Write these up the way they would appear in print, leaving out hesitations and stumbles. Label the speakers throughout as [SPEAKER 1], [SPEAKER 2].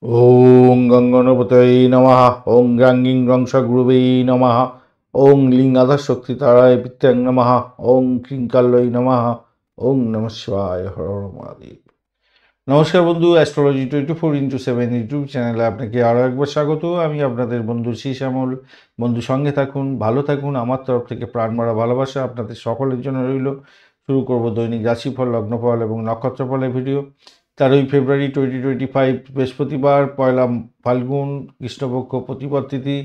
[SPEAKER 1] ওং গঙ্গণপতয়ে নমঃ। ওং গ্রাঙ্গিং রংসগুরুবে নমঃ। ওং লিং আধাশক্তিতারায় পিত্যাং নমঃ। ওং ক্রিং কাল্যৈ নমঃ। ওং নমঃ শিবায়। হর হর মহাদেব। নমস্কার বন্ধু, অ্যাস্ট্রোলজি 24x7 ইউটিউব চ্যানেলে আপনাকে আরও একবার স্বাগত। আমি আপনাদের বন্ধু শ্যামল। বন্ধু সঙ্গে থাকুন, ভালো থাকুন। আমার তরফ থেকে প্রাণ ভরা ভালোবাসা আপনাদের সকলের জন্য রইল। শুরু করব দৈনিক রাশিফল, লগ্নফল এবং নক্ষত্রফলের ভিডিও। 13 ফেব্রুয়ারি 2025 বৃহস্পতিবার, পয়লা ফাল্গুন, কৃষ্ণপক্ষ প্রতিপদ তিথি।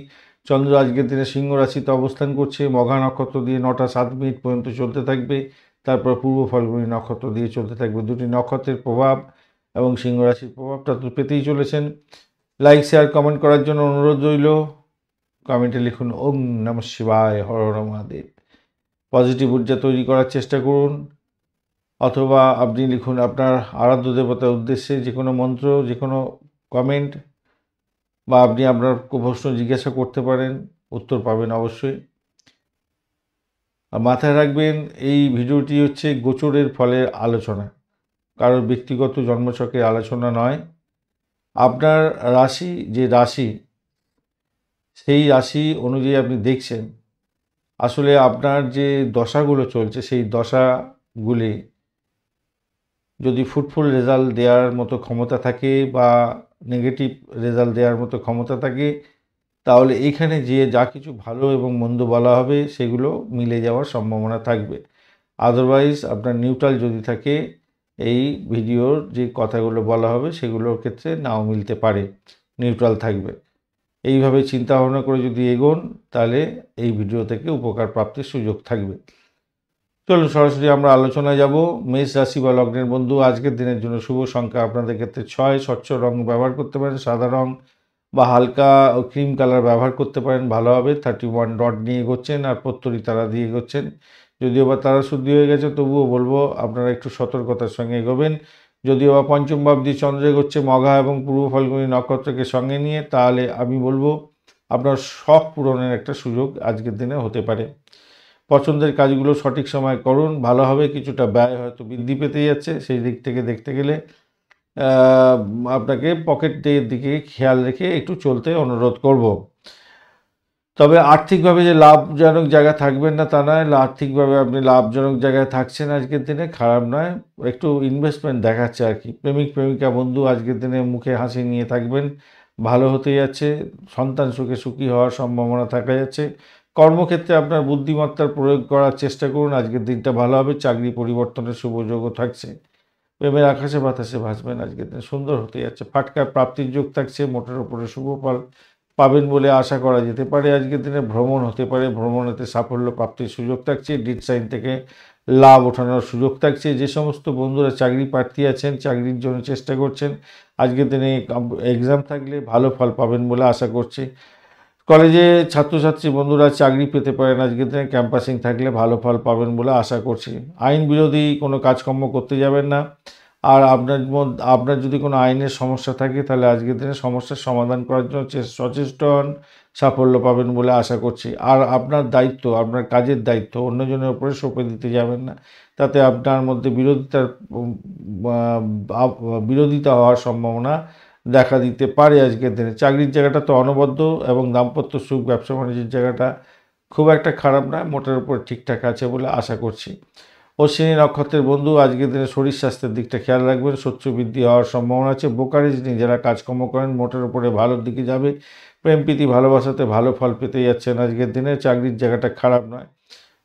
[SPEAKER 1] চন্দ্র আজকের দিনে সিংহ রাশিতে অবস্থান করছে। মঘা নক্ষত্র দিয়ে 9টা 7 মিনিট পর্যন্ত চলতে থাকবে। তারপর পূর্ব ফাল্গুনী নক্ষত্র দিয়ে চলতে থাকবে। দুটি নক্ষত্রের প্রভাব এবং সিংহ রাশির প্রভাবটা তো পেতেই চলেছেন। লাইক শেয়ার কমেন্ট করার জন্য অনুরোধ রইল। কমেন্টে লিখুন ওম নমঃ শিবায়, হর হর মহাদেব। পজিটিভ ঊর্জা তৈরি করার চেষ্টা করুন, অথবা আপনি লিখুন আপনার আরাধ্য দেবতার উদ্দেশ্যে যে কোনো মন্ত্র, যে কোনো কমেন্ট, বা আপনি আপনার প্রশ্ন জিজ্ঞাসা করতে পারেন, উত্তর পাবেন অবশ্যই। আর মাথায় রাখবেন, এই ভিডিওটি হচ্ছে গোচরের ফলের আলোচনা, কারোর ব্যক্তিগত জন্মছকের আলোচনা নয়। আপনার রাশি যে রাশি, সেই রাশি অনুযায়ী আপনি দেখছেন আসলে আপনার যে দশাগুলো চলছে, সেই দশাগুলি যদি ফ্রুটফুল রেজাল্ট দেওয়ার মতো ক্ষমতা থাকে বা নেগেটিভ রেজাল্ট দেওয়ার মতো ক্ষমতা থাকে, তাহলে এইখানে যে যা কিছু ভালো এবং মন্দ বলা হবে সেগুলো মিলে যাওয়ার সম্ভাবনা থাকবে। আদারওয়াইজ আপনার নিউট্রাল যদি থাকে, এই ভিডিওর যে কথাগুলো বলা হবে সেগুলোর ক্ষেত্রে নাও মিলতে পারে, নিউট্রাল থাকবে। এইভাবে চিন্তা ভাবনা করে যদি এগোন, তাহলে এই ভিডিও থেকে উপকার প্রাপ্তির সুযোগ থাকবে। চলুন সরাসরি আমরা আলোচনায় যাব। মেষ রাশি বা লগ্নের বন্ধু, আজকের দিনের জন্য শুভ সংখ্যা আপনাদের ক্ষেত্রে 6। স্বচ্ছ রং ব্যবহার করতে পারেন, সাদা রং বা হালকা ও ক্রিম কালার ব্যবহার করতে পারেন, ভালো হবে। 31 ডট নিয়ে এগোচ্ছেন আর প্রত্যরী তারা দিয়ে এগোচ্ছেন। যদিও বা তারা শুদ্ধি হয়ে গেছে, তবুও বলবো আপনারা একটু সতর্কতার সঙ্গে এগোবেন। যদিও বা পঞ্চম ভাব দিয়ে চন্দ্র এগোচ্ছে মঘা এবং পূর্ব ফাল্গুনী নক্ষত্রকে সঙ্গে নিয়ে, তাহলে আমি বলবো আপনার শখ পূরণের একটা সুযোগ আজকের দিনে হতে পারে। পছন্দের কাজগুলো সঠিক সময় করুন, ভালো হবে। কিছুটা ব্যয় হয়তো বৃদ্ধি পেতে যাচ্ছে, সেই দিক থেকে দেখতে গেলে আপনাকে পকেটের দিকে খেয়াল রেখে একটু চলতে অনুরোধ করব। তবে আর্থিকভাবে যে লাভজনক জায়গা থাকবেন না তা নয়, আর্থিকভাবে আপনি লাভজনক জায়গায় থাকছেন আজকের দিনে, খারাপ নয়। একটু ইনভেস্টমেন্ট দেখাচ্ছে আর কি। প্রেমিক প্রেমিকা বন্ধু আজকের দিনে মুখে হাসি নিয়ে থাকবেন, ভালো হতে যাচ্ছে। সন্তান সুখে সুখী হওয়ার সম্ভাবনা থাকা যাচ্ছে। কর্মক্ষেত্রে আপনার বুদ্ধিমত্তার প্রয়োগ করার চেষ্টা করুন, আজকের দিনটা ভালো হবে। চাকরি পরিবর্তনের শুভযোগও থাকছে। প্রেমের আকাশে বাতাসে ভাসবেন, আজকের দিন সুন্দর হতে যাচ্ছে। ফাটকার প্রাপ্তির যোগ থাকছে, মোটের উপরে শুভ ফল পাবেন বলে আশা করা যেতে পারে। আজকের দিনে ভ্রমণ হতে পারে, ভ্রমণেতে সাফল্য প্রাপ্তির সুযোগ থাকছে। ডিড সাইন থেকে লাভ ওঠানোর সুযোগ থাকছে। যে সমস্ত বন্ধুরা চাকরি প্রার্থী আছেন, চাকরির জন্য চেষ্টা করছেন, আজকের দিনে এক্সাম থাকলে ভালো ফল পাবেন বলে আশা করছি। কলেজে ছাত্রছাত্রী বন্ধুরা চাকরি পেতে পারেন, আজকের দিনে ক্যাম্পাসিং থাকলে ভালো ফল পাবেন বলে আশা করছি। আইন বিরোধী কোনো কাজকর্ম করতে যাবেন না। আর আপনার যদি কোনো আইনের সমস্যা থাকে, তাহলে আজকের দিনে সমস্যার সমাধান করার জন্য সচেষ্ট হন, সাফল্য পাবেন বলে আশা করছি। আর আপনার দায়িত্ব, আপনার কাজের দায়িত্ব অন্যজনের উপরে সঁপে দিতে যাবেন না, তাতে আপনার মধ্যে বিরোধিতা হওয়ার সম্ভাবনা দেখা দিতে পারে আজকের দিনে। চাকরির জায়গাটা তো অনবদ্য এবং দাম্পত্য সুখ, ব্যবসা বাণিজ্যের জায়গাটা খুব একটা খারাপ নয়, মোটের উপর ঠিকঠাক আছে বলে আশা করছি। অশ্বিনী নক্ষত্রের বন্ধু, আজকের দিনে শরীর স্বাস্থ্যের দিকটা খেয়াল রাখবেন, শত্রু বৃদ্ধি হওয়ার সম্ভাবনা আছে। ব্রোকারেজ নিয়ে যারা কাজকর্ম করেন, মোটের উপরে ভালোর দিকে যাবে। প্রেম প্রীতি ভালোবাসাতে ভালো ফল পেতে যাচ্ছেন আজকের দিনে, চাকরির জায়গাটা খারাপ নয়।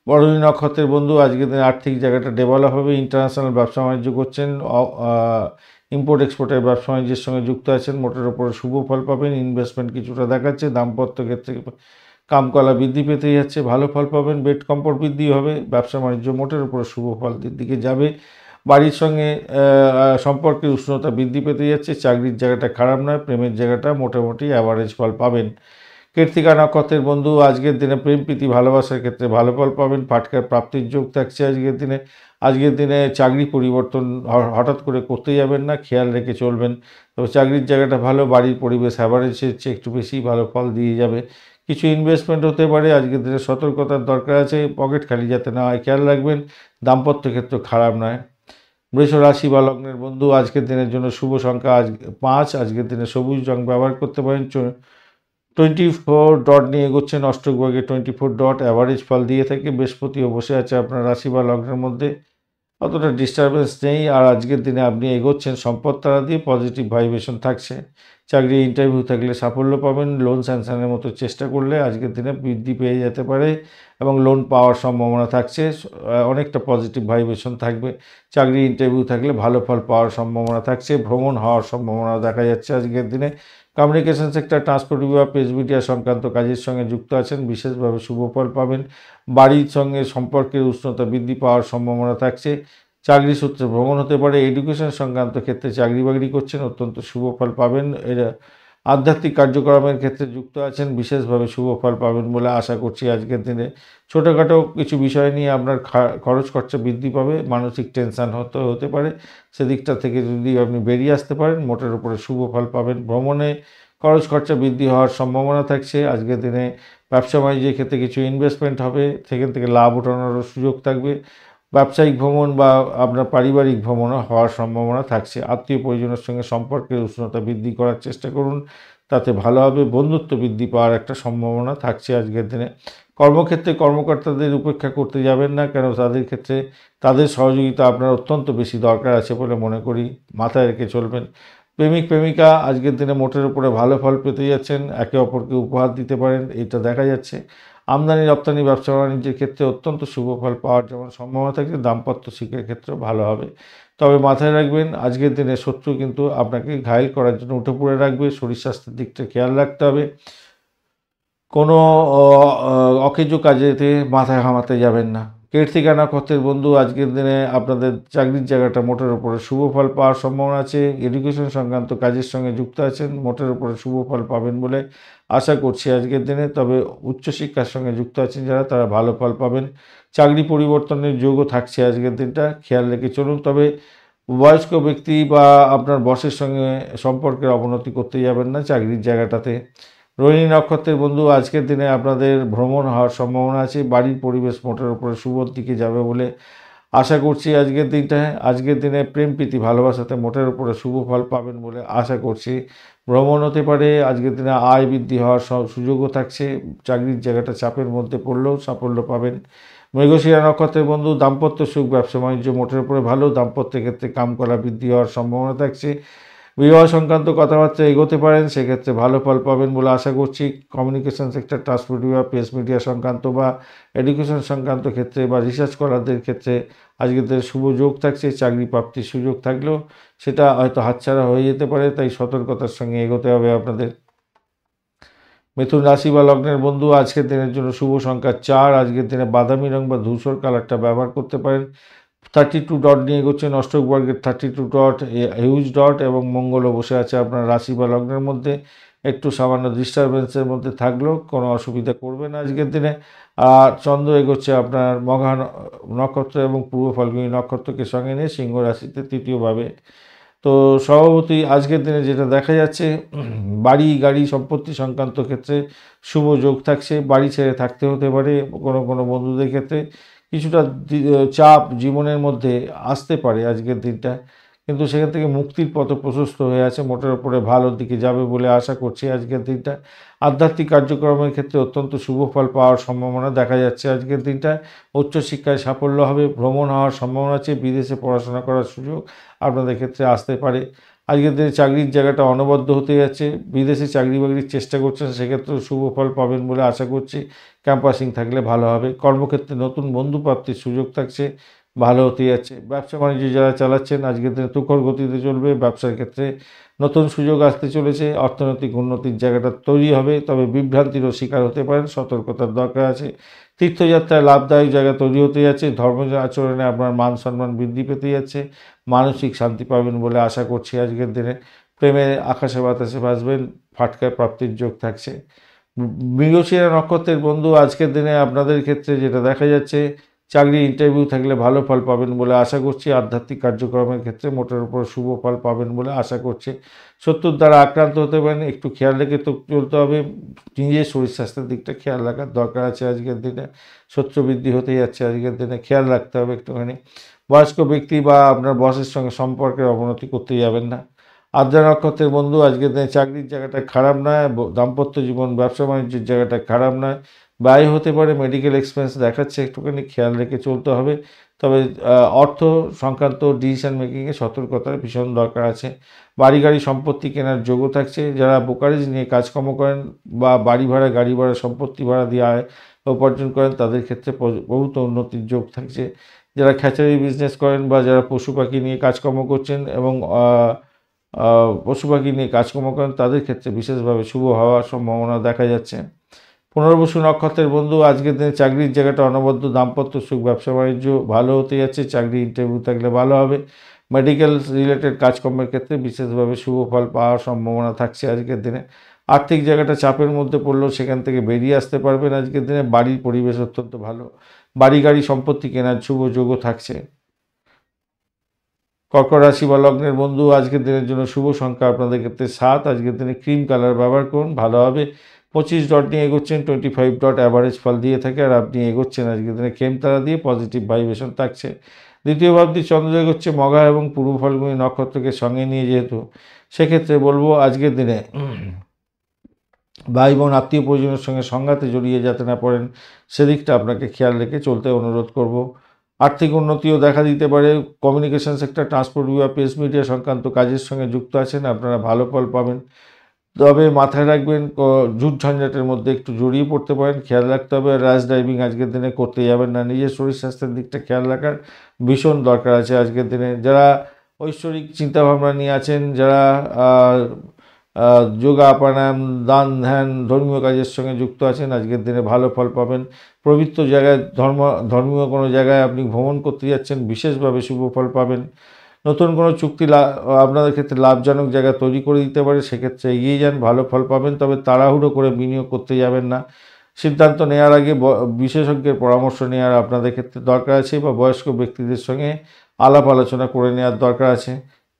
[SPEAKER 1] বরণী নক্ষত্রের বন্ধু, আজকের দিনে আর্থিক জায়গাটা ডেভেলপ হবে। ইন্টারন্যাশনাল ব্যবসা বাণিজ্য করছেন, ইম্পোর্ট এক্সপোর্টের ব্যবসা বাণিজ্যের সঙ্গে যুক্ত আছেন, মোটের উপরে শুভ ফল পাবেন। ইনভেস্টমেন্ট কিছুটা দেখাচ্ছে। দাম্পত্য ক্ষেত্রে কামকলা বৃদ্ধি পেতে যাচ্ছে, ভালো ফল পাবেন। বেড কম্পোর্ট বৃদ্ধি হবে। ব্যবসা বাণিজ্য মোটের উপরে শুভ ফলের দিকে যাবে। বাড়ির সঙ্গে সম্পর্কের উষ্ণতা বৃদ্ধি পেতে যাচ্ছে। চাকরির জায়গাটা খারাপ নয়, প্রেমের জায়গাটা মোটামুটি অ্যাভারেজ ফল পাবেন। কৃত্তিকা নক্ষত্রের বন্ধু, আজকের দিনে প্রেম প্রীতি ভালোবাসার ক্ষেত্রে ভালো ফল পাবেন। ফাটকার প্রাপ্তির যোগ থাকছে আজকের দিনে। আজকের দিনে চাকরি পরিবর্তন হঠাৎ করে করতে যাবেন না, খেয়াল রেখে চলবেন। তবে চাকরির জায়গাটা ভালো, বাড়ির পরিবেশ অ্যাভারেজের চেয়ে একটু বেশি ভালো ফল দিয়ে যাবে। কিছু ইনভেস্টমেন্ট হতে পারে, আজকের দিনে সতর্কতার দরকার আছে, পকেট খালি যাতে না হয় খেয়াল রাখবেন। দাম্পত্য ক্ষেত্র খারাপ নয়। বৃষ রাশি বা লগ্নের বন্ধু আজকের দিনের জন্য শুভ সংখ্যা আজ 5। আজকের দিনে সবুজ রং ব্যবহার করতে পারেন। 24 ডট নিয়ে এগোচ্ছেন অষ্টক ভাগে 24 ডট অ্যাভারেজ ফল দিয়ে থাকে। বৃহস্পতিও বসে আছে আপনার রাশি বা লগ্নের মধ্যে, অতটা ডিস্টারবেন্স নেই। আর আজকের দিনে আপনি এগোচ্ছেন সম্পদ তারা দিয়ে, পজিটিভ ভাইব্রেশন থাকছে। চাকরি ইন্টারভিউ থাকলে সাফল্য পাবেন। লোন স্যাংশনের মতো চেষ্টা করলে আজকের দিনে বৃদ্ধি পেয়ে যেতে পারে এবং লোন পাওয়ার সম্ভাবনা থাকছে। অনেকটা পজিটিভ ভাইব্রেশন থাকবে। চাকরি ইন্টারভিউ থাকলে ভালো ফল পাওয়ার সম্ভাবনা থাকছে। ভ্রমণ হওয়ার সম্ভাবনা দেখা যাচ্ছে আজকের দিনে। কমিউনিকেশন সেক্টর, ট্রান্সপোর্ট বিভাগ, প্রেস মিডিয়া সংক্রান্ত কাজের সঙ্গে যুক্ত আছেন, বিশেষভাবে শুভ ফল পাবেন। বাড়ির সঙ্গে সম্পর্কের উষ্ণতা বৃদ্ধি পাওয়ার সম্ভাবনা থাকছে। চাকরি সূত্রে ভ্রমণ হতে পারে। এডুকেশন সংক্রান্ত ক্ষেত্রে চাকরি বাকরি করছেন, অত্যন্ত শুভ ফল পাবেন। এরা আধ্যাত্মিক কার্যক্রমের ক্ষেত্রে যুক্ত আছেন, বিশেষভাবে শুভ ফল পাবেন বলে আশা করছি আজকের দিনে। ছোটোখাটো কিছু বিষয় নিয়ে আপনার খরচ খরচা বৃদ্ধি পাবে, মানসিক টেনশান হতে পারে। সেদিকটা থেকে যদি আপনি বেরিয়ে আসতে পারেন, মোটের উপরে শুভ ফল পাবেন। ভ্রমণে খরচ খরচা বৃদ্ধি হওয়ার সম্ভাবনা থাকছে আজকের দিনে। ব্যবসা বাণিজ্যের ক্ষেত্রে কিছু ইনভেস্টমেন্ট হবে, সেখান থেকে লাভ ওঠানোরও সুযোগ থাকবে। ব্যবসায়িক ভ্রমণ বা আপনার পারিবারিক ভ্রমণও হওয়ার সম্ভাবনা থাকছে। আত্মীয় পরিজনের সঙ্গে সম্পর্কের উষ্ণতা বৃদ্ধি করার চেষ্টা করুন, তাতে ভালো হবে। বন্ধুত্ব বৃদ্ধি পাওয়ার একটা সম্ভাবনা থাকছে আজকের দিনে। কর্মক্ষেত্রে কর্মকর্তাদের উপেক্ষা করতে যাবেন না, কেন তাদের ক্ষেত্রে তাদের সহযোগিতা আপনার অত্যন্ত বেশি দরকার আছে বলে মনে করি, মাথায় রেখে চলবেন। প্রেমিক প্রেমিকা আজকের দিনে মোটের উপরে ভালো ফল পেতে যাচ্ছেন, একে অপরকে উপহার দিতে পারেন, এটা দেখা যাচ্ছে। আমদানি রপ্তানি ব্যবসা বাণিজ্যের ক্ষেত্রে অত্যন্ত শুভ ফল পাওয়ার যেমন সম্ভাবনা থাকে, দাম্পত্য সুখের ক্ষেত্রেও ভালো হবে। তবে মাথায় রাখবেন, আজকের দিনে শত্রু কিন্তু আপনাকে ঘায়েল করার জন্য উঠে পড়ে রাখবে। শরীর স্বাস্থ্যের দিকটা খেয়াল রাখতে হবে। কোনো অকেজো কাজেতে মাথা ঘামাতে যাবেন না। কৃত্তিকা নক্ষত্রের বন্ধু আজকের দিনে আপনাদের চাকরির জায়গাটা মোটের উপরে শুভ ফল পাওয়ার সম্ভাবনা আছে। এডুকেশন সংক্রান্ত কাজের সঙ্গে যুক্ত আছেন, মোটের উপরে শুভ ফল পাবেন বলে আশা করছি আজকের দিনে। তবে উচ্চশিক্ষার সঙ্গে যুক্ত আছেন যারা, তারা ভালো ফল পাবেন। চাকরি পরিবর্তনের যোগও থাকছে আজকের দিনটা, খেয়াল রেখে চলুন। তবে বয়স্ক ব্যক্তি বা আপনার বসের সঙ্গে সম্পর্কের অবনতি করতে যাবেন না চাকরির জায়গাটাতে। রোহিণী নক্ষত্রের বন্ধু আজকের দিনে আপনাদের ভ্রমণ হওয়ার সম্ভাবনা আছে। বাড়ির পরিবেশ মোটের উপরে শুভর দিকে যাবে বলে আশা করছি আজকের দিনটায়। আজকের দিনে প্রেম প্রীতি ভালোবাসাতে মোটের উপরে শুভ ফল পাবেন বলে আশা করছি। ভ্রমণ হতে পারে। আজকের দিনে আয় বৃদ্ধি হওয়ার সুযোগও থাকছে। চাকরির জায়গাটা চাপের মধ্যে পড়লেও সাফল্য পাবেন। মৃগশিরা নক্ষত্রের বন্ধু দাম্পত্য সুখ, ব্যবসা বাণিজ্য মোটের উপরে ভালো। দাম্পত্যের ক্ষেত্রে কাম করা বৃদ্ধি হওয়ার সম্ভাবনা থাকছে। বিবাহ সংক্রান্ত কথাবার্তা এগোতে পারেন, সেক্ষেত্রে ভালো ফল পাবেন বলে আশা করছি। কমিউনিকেশন সেক্টর, ট্রান্সপোর্ট বিভাগ, প্রেস মিডিয়া সংক্রান্ত বা এডুকেশন সংক্রান্ত ক্ষেত্রে বা রিসার্চ করারদের ক্ষেত্রে আজকের দিনে শুভ যোগ থাকছে। চাকরি প্রাপ্তির সুযোগ থাকলেও সেটা হয়তো হাতছাড়া হয়ে যেতে পারে, তাই সতর্কতার সঙ্গে এগোতে হবে আপনাদের। মিথুন রাশি বা লগ্নের বন্ধু আজকের দিনের জন্য শুভ সংখ্যা 4। আজকের দিনে বাদামি রং বা ধূসর কালারটা ব্যবহার করতে পারেন। 32 ডট নিয়ে এগোচ্ছেন অষ্টক বর্গের 32 ডট, হিউজ ডট, এবং মঙ্গলও বসে আছে আপনার রাশি বা লগ্নের মধ্যে। একটু সামান্য ডিস্টারবেন্সের মধ্যে থাকলেও কোনো অসুবিধা করবে না আজকের দিনে। আর চন্দ্র এগোচ্ছে আপনার মঘা নক্ষত্র এবং পূর্ব ফাল্গুনী নক্ষত্রকে সঙ্গে নিয়ে সিংহ রাশিতে তৃতীয়ভাবে। তো স্বভাবতই আজকের দিনে যেটা দেখা যাচ্ছে, বাড়ি গাড়ি সম্পত্তি সংক্রান্ত ক্ষেত্রে শুভ যোগ থাকছে। বাড়ি ছেড়ে থাকতে হতে পারে কোনো কোনো বন্ধুদের ক্ষেত্রে। কিছুটা চাপ জীবনের মধ্যে আসতে পারে আজকের দিনটা, কিন্তু সেখান থেকে মুক্তির পথ প্রশস্ত হয়ে আছে। মোটের উপরে ভালোর দিকে যাবে বলে আশা করছি আজকের দিনটা। আধ্যাত্মিক কার্যক্রমের ক্ষেত্রে অত্যন্ত শুভ ফল পাওয়ার সম্ভাবনা দেখা যাচ্ছে আজকের দিনটায়। উচ্চশিক্ষায় সাফল্য হবে। ভ্রমণ হওয়ার সম্ভাবনা আছে। বিদেশে পড়াশোনা করার সুযোগ আপনাদের ক্ষেত্রে আসতে পারে। আজকের দিনে চাকরির জায়গাটা অনবদ্য হতে যাচ্ছে। বিদেশে চাকরি বাকরির চেষ্টা করছেন, সেক্ষেত্রেও শুভ ফল পাবেন বলে আশা করছি। ক্যাম্পাসিং থাকলে ভালো হবে। কর্মক্ষেত্রে নতুন বন্ধু প্রাপ্তির সুযোগ থাকছে, ভালো হতে যাচ্ছে। ব্যবসা বাণিজ্য যারা চালাচ্ছেন আজকের দিনে তুখর গতিতে চলবে। ব্যবসার ক্ষেত্রে নতুন সুযোগ আসতে চলেছে। অর্থনৈতিক উন্নতির জায়গাটা তৈরি হবে, তবে বিভ্রান্তিরও শিকার হতে পারেন, সতর্কতার দরকার আছে। তীর্থযাত্রায় লাভদায়ক জায়গা তৈরি হতে যাচ্ছে। ধর্ম আচরণে আপনার মান সম্মান বৃদ্ধি পেতে যাচ্ছে। মানসিক শান্তি পাবেন বলে আশা করছি আজকের দিনে। প্রেমে আকাশে বাতাসে ভাসবেন, ফাটকা প্রাপ্তির যোগ থাকছে। মৃগশিরা নক্ষত্রের বন্ধু আজকের দিনে আপনাদের ক্ষেত্রে যেটা দেখা যাচ্ছে, চাকরি ইন্টারভিউ থাকলে ভালো ফল পাবেন বলে আশা করছি। আধ্যাত্মিক কার্যক্রমের ক্ষেত্রে মোটের উপর শুভ ফল পাবেন বলে আশা করছি। শত্রুর দ্বারা আক্রান্ত হতে পারেন, একটু খেয়াল রেখে তো চলতে হবে। নিজের শরীর স্বাস্থ্যের দিকটা খেয়াল রাখার দরকার আছে আজকের দিনে। শত্রু বৃদ্ধি হতে যাচ্ছে আজকের দিনে, খেয়াল রাখতে হবে একটুখানি। বয়স্ক ব্যক্তি বা আপনার বসের সঙ্গে সম্পর্কের অবনতি করতে যাবেন না। আদ্রা নক্ষত্রের বন্ধু আজকের দিনে চাকরির জায়গাটা খারাপ নয়, দাম্পত্য জীবন ব্যবসা বাণিজ্যের জায়গাটা খারাপ নয়, ব্যয় হতে পারে, মেডিকেল এক্সপেন্স দেখাচ্ছে, একটুখানি খেয়াল রেখে চলতে হবে। তবে অর্থ সংক্রান্ত ডিসিশন মেকিংয়ে সতর্কতার ভীষণ দরকার আছে। বাড়ি গাড়ি সম্পত্তি কেনার যোগও থাকছে। যারা ব্রোকারেজ নিয়ে কাজকর্ম করেন বা বাড়ি ভাড়া গাড়ি ভাড়া সম্পত্তি ভাড়া দিয়ে আয় উপার্জন করেন তাদের ক্ষেত্রে বহুত উন্নতির যোগ থাকছে। যারা খ্যাচারি বিজনেস করেন বা যারা পশু পাখি নিয়ে কাজকর্ম করছেন এবং পশু পাখি নিয়ে কাজকর্ম করেন তাদের ক্ষেত্রে বিশেষভাবে শুভ হওয়ার সম্ভাবনা দেখা যাচ্ছে। পুনর্বসু নক্ষত্রের বন্ধু আজকের দিনে চাকরির জায়গাটা অনবদ্য, দাম্পত্য সুখ, ব্যবসা বাণিজ্য ভালো হতে যাচ্ছে। চাকরি ইন্টারভিউ থাকলে ভালো হবে। মেডিকেল রিলেটেড কাজকর্মের ক্ষেত্রে বিশেষভাবে শুভ ফল পাওয়ার সম্ভাবনা থাকছে আজকের দিনে। আর্থিক জায়গাটা চাপের মধ্যে পড়লেও সেখান থেকে বেরিয়ে আসতে পারবেন আজকের দিনে। বাড়ির পরিবেশ অত্যন্ত ভালো, বাড়ি গাড়ি সম্পত্তি কেনার শুভ যোগও থাকছে। কর্কট রাশি বা লগ্নের বন্ধু আজকের দিনের জন্য শুভ সংখ্যা আপনাদের ক্ষেত্রে 7। আজকের দিনে ক্রিম কালার ব্যবহার করুন, ভালো হবে। 25 ডট নিয়ে এগোচ্ছেন, 25 ডট অ্যাভারেজ ফল দিয়ে থাকে আর আপনি এগোচ্ছেন আজকের দিনে খেমতারা দিয়ে, পজিটিভ ভাইব্রেশন থাকছে। দ্বিতীয় ভাবটি চন্দ্র এগোচ্ছে মঘা এবং পূর্ব ফাল্গুনী নক্ষত্রকে সঙ্গে নিয়ে, যেহেতু সেক্ষেত্রে বলবো আজকের দিনে ভাই বোন আত্মীয় পরিজনের সঙ্গে সংঘাতে জড়িয়ে যাতে না পড়েন সেদিকটা আপনাকে খেয়াল রেখে চলতে অনুরোধ করব। আর্থিক উন্নতিও দেখা দিতে পারে। কমিউনিকেশন সেক্টর, ট্রান্সপোর্ট বিভাগ, প্রেস মিডিয়া সংক্রান্ত কাজের সঙ্গে যুক্ত আছেন, আপনারা ভালো ফল পাবেন। তবে মাথায় রাখবেন ঝুট ঝঞ্ঝাটের মধ্যে একটু জড়িয়ে পড়তে পারেন, খেয়াল রাখতে হবে। র্যাশ ড্রাইভিং আজকের দিনে করতে যাবেন না। নিজের শরীর স্বাস্থ্যের দিকটা খেয়াল রাখার ভীষণ দরকার আছে আজকের দিনে। যারা ঐশ্বরিক চিন্তাভাবনা নিয়ে আছেন, যারা যোগা প্রাণায়াম দান ধ্যান ধর্মীয় কাজের সঙ্গে যুক্ত আছেন, আজকের দিনে ভালো ফল পাবেন। পবিত্র জায়গায় ধর্মীয় কোনো জায়গায় আপনি ভ্রমণ করতে যাচ্ছেন, বিশেষভাবে শুভ ফল পাবেন। নতুন কোনো চুক্তি আপনাদের ক্ষেত্রে লাভজনক জায়গা তৈরি করে দিতে পারে, সেক্ষেত্রে এগিয়ে যান, ভালো ফল পাবেন। তবে তাড়াহুড়ো করে বিনিয়োগ করতে যাবেন না। সিদ্ধান্ত নেওয়ার আগে বিশেষজ্ঞের পরামর্শ নেওয়ার আপনাদের ক্ষেত্রে দরকার আছে বা বয়স্ক ব্যক্তিদের সঙ্গে আলাপ আলোচনা করে নেওয়ার দরকার আছে,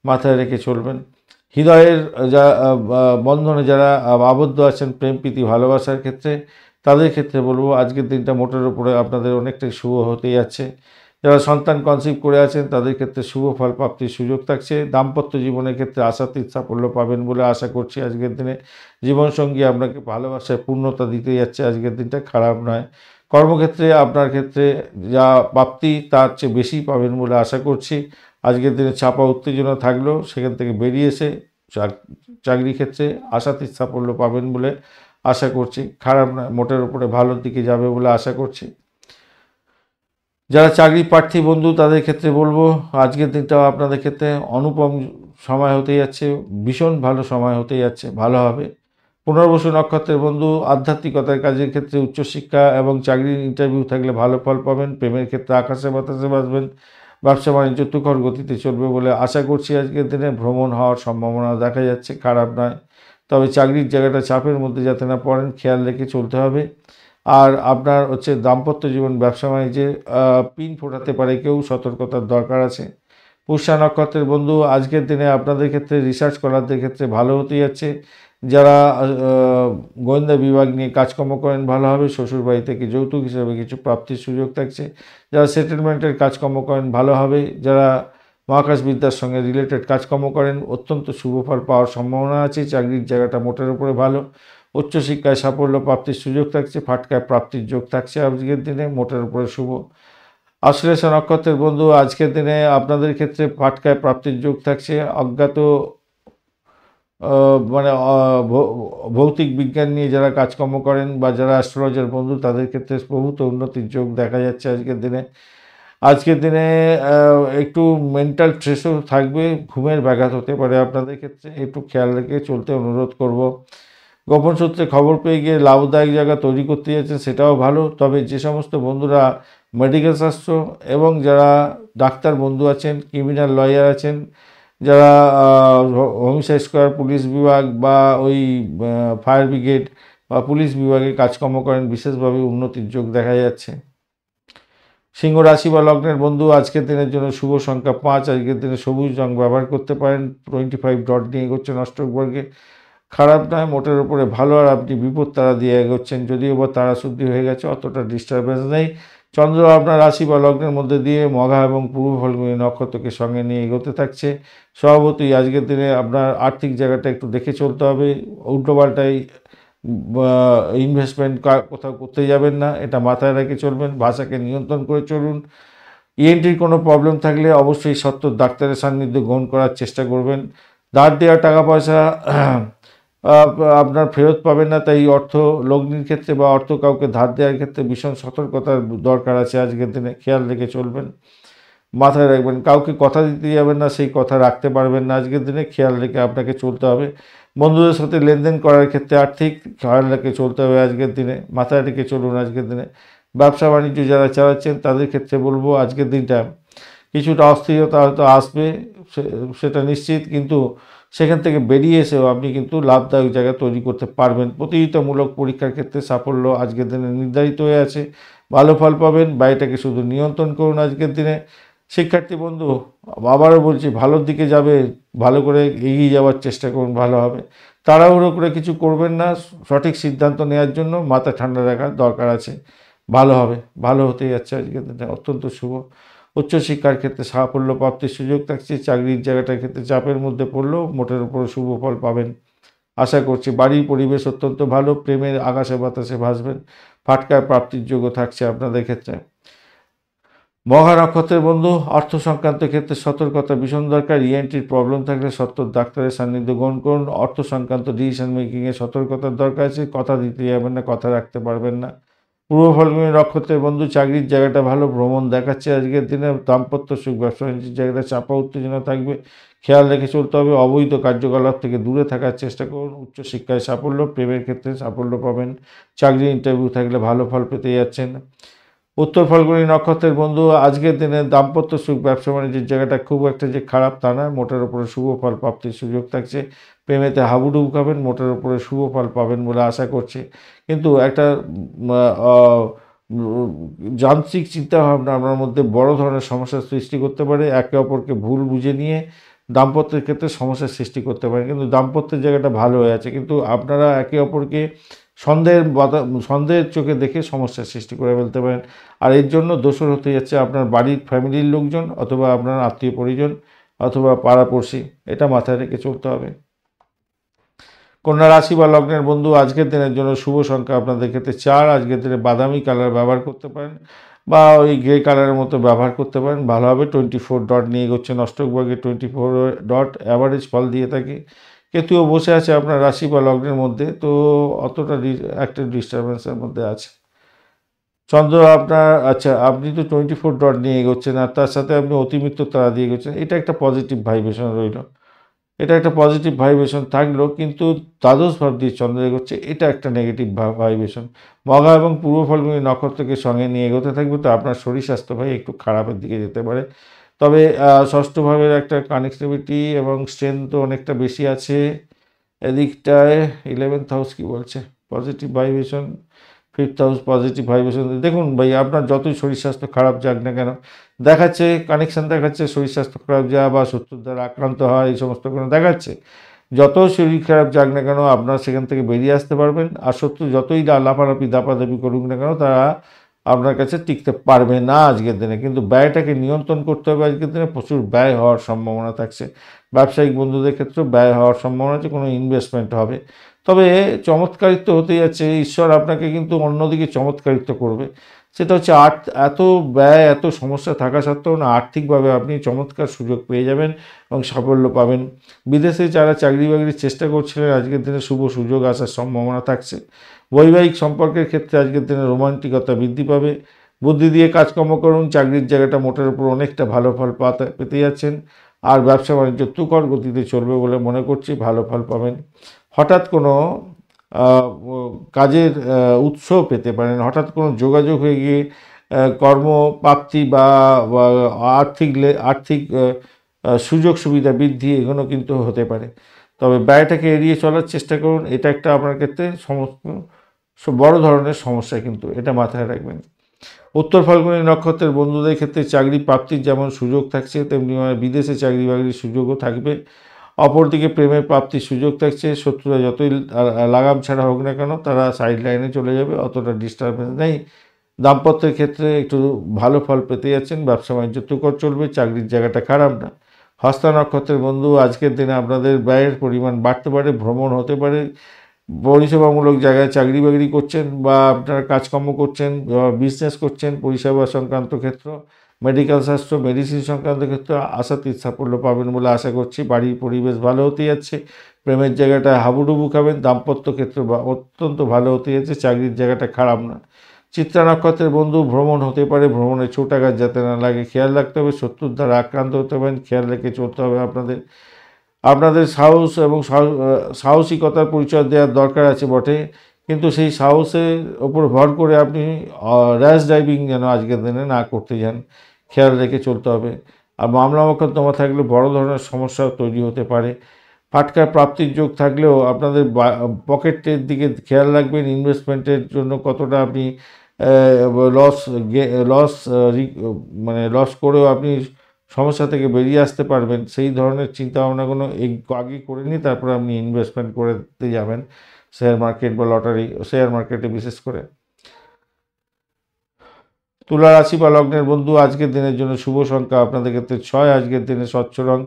[SPEAKER 1] মাথায় রেখে চলবেন। হৃদয়ের বন্ধনে যারা আবদ্ধ আছেন প্রেম প্রীতি ভালোবাসার ক্ষেত্রে, তাদের ক্ষেত্রে বলবো আজকের দিনটা মোটের উপরে আপনাদের অনেকটাই শুভ হতে যাচ্ছে। যারা সন্তান কনসিভ করে আছেন তাদের ক্ষেত্রে শুভ ফল প্রাপ্তির সুযোগ থাকছে। দাম্পত্য জীবনের ক্ষেত্রে আশাতীত সাফল্য পাবেন বলে আশা করছি আজকের দিনে। জীবনসঙ্গী আপনাকে ভালোবাসায় পূর্ণতা দিতে যাচ্ছে, আজকের দিনটা খারাপ নয়। কর্মক্ষেত্রে আপনার ক্ষেত্রে যা প্রাপ্তি তার চেয়ে বেশি পাবেন বলে আশা করছি। আজকের দিনে চাপা উত্তেজনা থাকলেও সেখান থেকে বেরিয়ে এসে চাকরি ক্ষেত্রে আশাতীত সাফল্য পাবেন বলে আশা করছি। খারাপ নয়, মোটের উপরে ভালোর দিকে যাবে বলে আশা করছি। যারা চাকরি প্রার্থী বন্ধু তাদের ক্ষেত্রে বলবো আজকের দিনটাও আপনাদের ক্ষেত্রে অনুপম সময় হতে যাচ্ছে, ভীষণ ভালো সময় হতে যাচ্ছে, ভালো হবে। পুনর্বসু নক্ষত্রের বন্ধু আধ্যাত্মিকতার কাজের ক্ষেত্রে উচ্চশিক্ষা এবং চাকরির ইন্টারভিউ থাকলে ভালো ফল পাবেন। প্রেমের ক্ষেত্রে আকাশে বাতাসে বাঁচবেন। ব্যবসা বাণিজ্য তুখর গতিতে চলবে বলে আশা করছি আজকের দিনে। ভ্রমণ হওয়ার সম্ভাবনা দেখা যাচ্ছে, খারাপ নয়। তবে চাকরির জায়গাটা চাপের মধ্যে যাতে না পড়েন খেয়াল রেখে চলতে হবে। আর আপনার হচ্ছে দাম্পত্য জীবন ব্যবসা বাণিজ্যে পিন ফোটাতে পারে কেউ, সতর্কতার দরকার আছে। পুষ্যা নক্ষত্রের বন্ধু আজকের দিনে আপনাদের ক্ষেত্রে রিসার্চ করারদের ক্ষেত্রে ভালো হতে যাচ্ছে। যারা গোয়েন্দা বিভাগ নিয়ে কাজকর্ম করেন ভালো হবে। শ্বশুরবাড়ি থেকে যৌতুক হিসাবে কিছু প্রাপ্তির সুযোগ থাকছে। যারা সেটেলমেন্টের কাজকর্ম করেন ভালো হবে। যারা মহাকাশবিদ্যার সঙ্গে রিলেটেড কাজকর্ম করেন অত্যন্ত শুভ ফল পাওয়ার সম্ভাবনা আছে। চাকরির জায়গাটা মোটের উপরে ভালো। উচ্চশিক্ষায় সাফল্য প্রাপ্তির সুযোগ থাকছে। ফাটকায় প্রাপ্তির যোগ থাকছে আজকের দিনে, মোটের উপরে শুভ। আশ্লেষা নক্ষত্রের বন্ধু আজকের দিনে আপনাদের ক্ষেত্রে ফাটকায় প্রাপ্তির যোগ থাকছে। অজ্ঞাত মানে ভৌতিক বিজ্ঞান নিয়ে যারা কাজকর্ম করেন বা যারা অ্যাস্ট্রোলজার বন্ধু তাদের ক্ষেত্রে বহুত উন্নতির যোগ দেখা যাচ্ছে আজকের দিনে। আজকের দিনে একটু মেন্টাল স্ট্রেসও থাকবে, ঘুমের ব্যাঘাত হতে পারে আপনাদের ক্ষেত্রে, একটু খেয়াল রেখে চলতে অনুরোধ করব। গোপন সূত্রে খবর পেয়ে গিয়ে লাভদায়ক জায়গা তৈরি করতে যাচ্ছেন, সেটাও ভালো। তবে যে সমস্ত বন্ধুরা মেডিকেল শাস্ত্র এবং যারা ডাক্তার বন্ধু আছেন, ক্রিমিনাল লয়ার আছেন, যারা হোমিসাইড স্কোয়াড পুলিশ বিভাগ বা ওই ফায়ার ব্রিগেড বা পুলিশ বিভাগে কাজকর্ম করেন, বিশেষভাবে উন্নতির যোগ দেখা যাচ্ছে। সিংহ রাশি বা লগ্নের বন্ধু আজকের দিনের জন্য শুভ সংখ্যা 5। আজকের দিনে সবুজ রং ব্যবহার করতে পারেন। 25 ডট নিয়ে এগোচ্ছেন অষ্টক বর্গে, খারাপ নয়, মোটের উপরে ভালো। আর আপনি বিপদ তারা দিয়ে এগোচ্ছেন, যদিও বা তারা শুদ্ধি হয়ে গেছে, অতটা ডিস্টারবেন্স নেই। চন্দ্র আপনার রাশি বা লগ্নের মধ্যে দিয়ে মঘা এবং পূর্ব ফাল্গুনী নক্ষত্রকে সঙ্গে নিয়ে এগোতে থাকছে। স্বভাবতই আজকের দিনে আপনার আর্থিক জায়গাটা একটু দেখে চলতে হবে। উল্টোপাল্টাই ইনভেস্টমেন্ট কোথাও করতে যাবেন না, এটা মাথায় রেখে চলবেন। ভাষাকে নিয়ন্ত্রণ করে চলুন। ইএনটির কোনো প্রবলেম থাকলে অবশ্যই সত্ত্বর ডাক্তারের সান্নিধ্য গ্রহণ করার চেষ্টা করবেন। ধার দেওয়া টাকা পয়সা আপনার ফেরত পাবেন না, তাই অর্থ লগ্নির ক্ষেত্রে বা অর্থ কাউকে ধার দেওয়ার ক্ষেত্রে ভীষণ সতর্কতার দরকার আছে। আজকের দিনে খেয়াল রেখে চলবেন, মাথায় রাখবেন। কাউকে কথা দিতে যাবেন না, সেই কথা রাখতে পারবেন না। আজকের দিনে খেয়াল রেখে আপনাকে চলতে হবে। বন্ধুদের সাথে লেনদেন করার ক্ষেত্রে আর্থিক খেয়াল রেখে চলতে হবে আজকের দিনে, মাথায় রেখে চলুন আজকের দিনে। ব্যবসা বাণিজ্য যারা চালাচ্ছেন তাদের ক্ষেত্রে বলবো আজকের দিনটা কিছুটা অস্থিরতা হয়তো আসবে, সেটা নিশ্চিত, কিন্তু সেখান থেকে বেরিয়ে এসেও আপনি কিন্তু লাভদায়ক জায়গা তৈরি করতে পারবেন। প্রতিযোগিতামূলক পরীক্ষার ক্ষেত্রে সাফল্য আজকের দিনে নির্ধারিত হয়ে আছে, ভালো ফল পাবেন। বাড়িটাকে শুধু নিয়ন্ত্রণ করুন আজকের দিনে। শিক্ষার্থী বন্ধু, আবারও বলছি, ভালোর দিকে যাবে, ভালো করে এগিয়ে যাওয়ার চেষ্টা করুন, ভালো হবে। তাড়াহুড়ো করে কিছু করবেন না, সঠিক সিদ্ধান্ত নেওয়ার জন্য মাথা ঠান্ডা রাখার দরকার আছে। ভালো হবে, ভালো হতে যাচ্ছে আজকের দিনে, অত্যন্ত শুভ। উচ্চশিক্ষার ক্ষেত্রে সাফল্য প্রাপ্তির সুযোগ থাকছে। চাকরির জায়গাটার ক্ষেত্রে চাপের মধ্যে পড়লেও মোটের উপর শুভ ফল পাবেন আশা করছি। বাড়ির পরিবেশ অত্যন্ত ভালো, প্রেমের আকাশে বাতাসে ভাসবেন। ফাটকার প্রাপ্তির যোগ্য থাকছে আপনাদের ক্ষেত্রে। মঘা নক্ষত্রের বন্ধু, অর্থ সংক্রান্ত ক্ষেত্রে সতর্কতা ভীষণ দরকার। ইএনটির প্রবলেম থাকলে সত্ত্বর ডাক্তারের সান্নিধ্য গ্রহণ করুন। অর্থ সংক্রান্ত ডিসিশন মেকিংয়ে সতর্কতার দরকার আছে। কথা দিতে যাবেন না, কথা রাখতে পারবেন না। পূর্ব ফাল্গুনী নক্ষত্রের বন্ধু, চাকরির জায়গাটা ভালো, ভ্রমণ দেখাচ্ছে আজকের দিনে। দাম্পত্য সুখ, ব্যবসা বাণিজ্যের জায়গাটা চাপা উত্তেজনা থাকবে, খেয়াল রেখে চলতে হবে। অবৈধ কার্যকলাপ থেকে দূরে থাকার চেষ্টা করুন। উচ্চশিক্ষায় সাফল্য, প্রেমের ক্ষেত্রে সাফল্য পাবেন। চাকরির ইন্টারভিউ থাকলে ভালো ফল পেতে যাচ্ছেন। উত্তর ফাল্গুনী নক্ষত্রের বন্ধু, আজকের দিনে দাম্পত্য সুখ, ব্যবসা বাণিজ্যের জায়গাটা খুব একটা যে খারাপ তা নয়। মোটের উপরে শুভ ফল প্রাপ্তির সুযোগ থাকছে। প্রেমেতে হাবুডুবু খাবেন, মোটের উপরে শুভ ফল পাবেন বলে আশা করছি। কিন্তু একটা যান্ত্রিক চিন্তাভাবনা আপনার মধ্যে বড় ধরনের সমস্যার সৃষ্টি করতে পারে। একে অপরকে ভুল বুঝে নিয়ে দাম্পত্যের ক্ষেত্রে সমস্যার সৃষ্টি করতে পারে। কিন্তু দাম্পত্যের জায়গাটা ভালো হয়ে আছে, কিন্তু আপনারা একে অপরকে সন্দেহের চোখে দেখে সমস্যার সৃষ্টি করে ফেলতে পারেন। আর এর জন্য দোষর হতে যাচ্ছে আপনার বাড়ির ফ্যামিলির লোকজন, অথবা আপনার আত্মীয় পরিজন, অথবা পাড়াপড়শি। এটা মাথায় রেখে চলতে হবে। কন্যা রাশি বা লগ্নের বন্ধু, আজকের দিনের জন্য শুভ সংখ্যা আপনাদের ক্ষেত্রে 4। আজকের দিনে বাদামি কালার ব্যবহার করতে পারেন, বা ওই গ্রে কালারের মতো ব্যবহার করতে পারেন, ভালো হবে। 24 ডট নিয়ে এগোচ্ছেন অষ্টক ভাগে, 24 ডট অ্যাভারেজ ফল দিয়ে থাকে। কেতুও বসে আছে আপনার রাশি বা লগ্নের মধ্যে, তো অতটা একটা ডিস্টারবেন্সের মধ্যে আছে। চন্দ্র আপনার, আচ্ছা, আপনি তো 24 ডট নিয়ে এগোচ্ছেন, আর তার সাথে আপনি অতিমিত্র তারা দিয়ে এগোচ্ছেন। এটা একটা পজিটিভ ভাইব্রেশন রইল, এটা একটা পজিটিভ ভাইব্রেশন থাকলো, কিন্তু দ্বাদশ ভাব দিয়ে চন্দ্র এগোচ্ছে, এটা একটা নেগেটিভ ভাইব্রেশন। মঘা এবং পূর্ব ফাল্গুনী নক্ষত্রকে সঙ্গে নিয়ে এগোতে থাকবে, তো আপনার শরীর স্বাস্থ্য ভাই একটু খারাপের দিকে যেতে পারে। তবে ষষ্ঠ ভাবের একটা কানেক্টিভিটি এবং স্ট্রেংথ তো অনেকটা বেশি আছে এদিকটায়। 11th হাউস কী বলছে? Positive vibration. 5th house positive vibration. দেখুন ভাই, আপনার যতই শরীর স্বাস্থ্য খারাপ যাক না কেন, দেখাচ্ছে কানেকশান, দেখাচ্ছে শরীর স্বাস্থ্য খারাপ যাওয়া বা শত্রুর দ্বারা আক্রান্ত হয়, এই সমস্ত কোনো দেখাচ্ছে। যত শরীর খারাপ যাক না কেন, আপনার সেখান থেকে বেরিয়ে আসতে পারবেন। আর শত্রু যতই লাফালাফি দাপাদাপি করুক না কেন, তারা আপনার কাছে টিকতে পারবে না আজকের দিনে। কিন্তু ব্যয়টাকে নিয়ন্ত্রণ করতে হবে আজকের দিনে, প্রচুর ব্যয় হওয়ার সম্ভাবনা থাকছে। ব্যবসায়িক বন্ধুদের ক্ষেত্রেও ব্যয় হওয়ার সম্ভাবনা আছে, কোনো ইনভেস্টমেন্ট হবে। তবে চমৎকারিত্ব হতে যাচ্ছে, ঈশ্বর আপনাকে কিন্তু অন্যদিকে চমৎকারিত্ব করবে। সেটা হচ্ছে এত ব্যয়, এত সমস্যা থাকা সত্ত্বেও না, আর্থিকভাবে আপনি চমৎকার সুযোগ পেয়ে যাবেন এবং সাফল্য পাবেন। বিদেশে যারা চাকরি বাকরির চেষ্টা করছিলেন, আজকের দিনে শুভ সুযোগ আসার সম্ভাবনা থাকছে। বৈবাহিক সম্পর্কের ক্ষেত্রে আজকের দিনে রোমান্টিকতা বৃদ্ধি পাবে। বুদ্ধি দিয়ে কাজকর্ম করুন, চাকরির জায়গাটা মোটের উপর অনেকটা ভালো ফল পেতে যাচ্ছেন। আর ব্যবসা বাণিজ্য তুখর গতিতে চলবে বলে মনে করছি, ভালো ফল পাবেন। হঠাৎ কোনো কাজের উৎস পেতে পারেন, হঠাৎ কোনো যোগাযোগ হয়ে গিয়ে কর্মপ্রাপ্তি বা আর্থিক সুযোগ সুবিধা বৃদ্ধি, এগুলো কিন্তু হতে পারে। তবে ব্যয়টাকে এড়িয়ে চলার চেষ্টা করুন, এটা একটা আপনার ক্ষেত্রে বড় ধরনের সমস্যা, কিন্তু এটা মাথায় রাখবেন। উত্তর ফাল্গুনী নক্ষত্রের বন্ধুদের ক্ষেত্রে চাকরি প্রাপ্তির যেমন সুযোগ থাকছে, তেমনি বিদেশে চাকরি বাকরির সুযোগও থাকবে। অপরদিকে প্রেমের প্রাপ্তির সুযোগ থাকছে। শত্রুরা যতই লাগাম ছাড়া হোক না কেন, তারা সাইড লাইনে চলে যাবে, অতটা ডিস্টারবেন্স নেই। দাম্পত্যের ক্ষেত্রে একটু ভালো ফল পেতে যাচ্ছেন, ব্যবসা বাণিজ্য তুঙ্গর চলবে, চাকরির জায়গাটা খারাপ না। হস্তা নক্ষত্রের বন্ধু আজকের দিনে আপনাদের ব্যয়ের পরিমাণ বাড়তে পারে, ভ্রমণ হতে পারে, পরিষেবামূলক জায়গায় চাকরি বাকরি করছেন বা আপনারা কাজকর্ম করছেন, বিজনেস করছেন, পরিষেবা সংক্রান্ত ক্ষেত্র, মেডিকেল শাস্ত্র, মেডিসিন সংক্রান্ত ক্ষেত্রে আশাতীত সাফল্য পাবেন বলে আশা করছি। বাড়ির পরিবেশ ভালো হতে যাচ্ছে, প্রেমের জায়গাটা হাবুডুবু খাবেন, দাম্পত্য ক্ষেত্র অত্যন্ত ভালো হতে যাচ্ছে, চাকরির জায়গাটা খারাপ না। চিত্রা নক্ষত্রের বন্ধু ভ্রমণ হতে পারে, ভ্রমণে ছোট আঘাত যাতে না লাগে খেয়াল রাখতে হবে, শত্রুর দ্বারা আক্রান্ত হতে পারেন, খেয়াল রেখে চলতে হবে আপনাদের। আপনাদের সাহস এবং সাহসিকতার পরিচয় দেওয়ার দরকার আছে বটে, কিন্তু সেই সাহসের ওপর ভর করে আপনি র্যাশ ড্রাইভিং যেন আজকের দিনে না করতে যান, খেয়াল রেখে চলতে হবে। আর মামলা মোকদ্দমা থাকলে বড় ধরনের সমস্যা তৈরি হতে পারে। ফাটকা প্রাপ্তির যোগ থাকলেও আপনাদের পকেটের দিকে খেয়াল রাখবেন, ইনভেস্টমেন্টের জন্য কতটা আপনি লস লস মানে লস করেও আপনি সমস্যা থেকে বেরিয়ে আসতে পারবেন, সেই ধরনের চিন্তাভাবনাগুলো আগে করে নিয়ে তারপরে আপনি ইনভেস্টমেন্ট করতে যাবেন, শেয়ার মার্কেট বা লটারি, শেয়ার মার্কেটে বিশেষ করে। তুলা রাশি বা লগ্নের বন্ধু আজকের দিনের জন্য শুভ সংখ্যা আপনাদের ক্ষেত্রে 6, আজকের দিনে স্বচ্ছ রং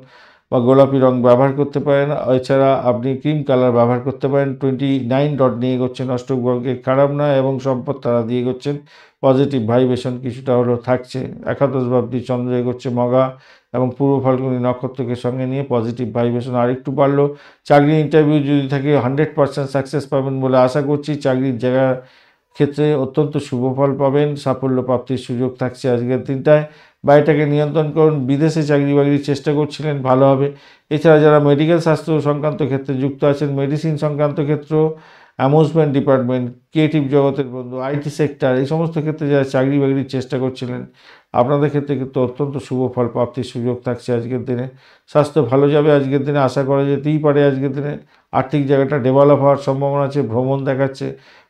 [SPEAKER 1] বা গোলাপি রং ব্যবহার করতে পারেন। এছাড়া আপনি ক্রিম কালার ব্যবহার করতে পারেন। 29 ডট নিয়ে এগোচ্ছেন, অষ্টক বর্গের খারাপ না, এবং সম্পদ তারা দিয়ে এগোচ্ছেন, পজিটিভ ভাইব্রেশন কিছুটা হলেও থাকছে। একাদশ ভাবটি চন্দ্র এগোচ্ছে মগা এবং পূর্ব ফাল্গুনী নক্ষত্রকে সঙ্গে নিয়ে পজিটিভ ভাইব্রেশন আরেকটু বাড়লো। চাকরি ইন্টারভিউ যদি থাকে 100% সাকসেস পাবেন বলে আশা করছি। চাকরির জায়গা ক্ষেত্রে অত্যন্ত শুভ ফল পাবেন, সাফল্য প্রাপ্তির সুযোগ থাকছে আজকের দিনটায়। বাড়িটাকে নিয়ন্ত্রণ করুন। বিদেশে চাকরি বাকরির চেষ্টা করছিলেন, ভালো হবে। এছাড়া যারা মেডিকেল স্বাস্থ্য সংক্রান্ত ক্ষেত্রে যুক্ত আছেন, মেডিসিন সংক্রান্ত ক্ষেত্র, অ্যামিউজমেন্ট ডিপার্টমেন্ট, ক্রিয়েটিভ জগতের বন্ধু, আইটি সেক্টর, এই সমস্ত ক্ষেত্রে যারা চাকরি বাকরির চেষ্টা করছিলেন, আপনাদের ক্ষেত্রে কিন্তু অত্যন্ত শুভ ফল প্রাপ্তির সুযোগ থাকছে আজকের দিনে। স্বাস্থ্য ভালো যাবে আজকের দিনে, আশা করা যেতেই পারে আজকের দিনে। আর্থিক জায়গাটা ডেভেলপ হওয়ার সম্ভাবনা আছে, ভ্রমণ দেখাচ্ছে,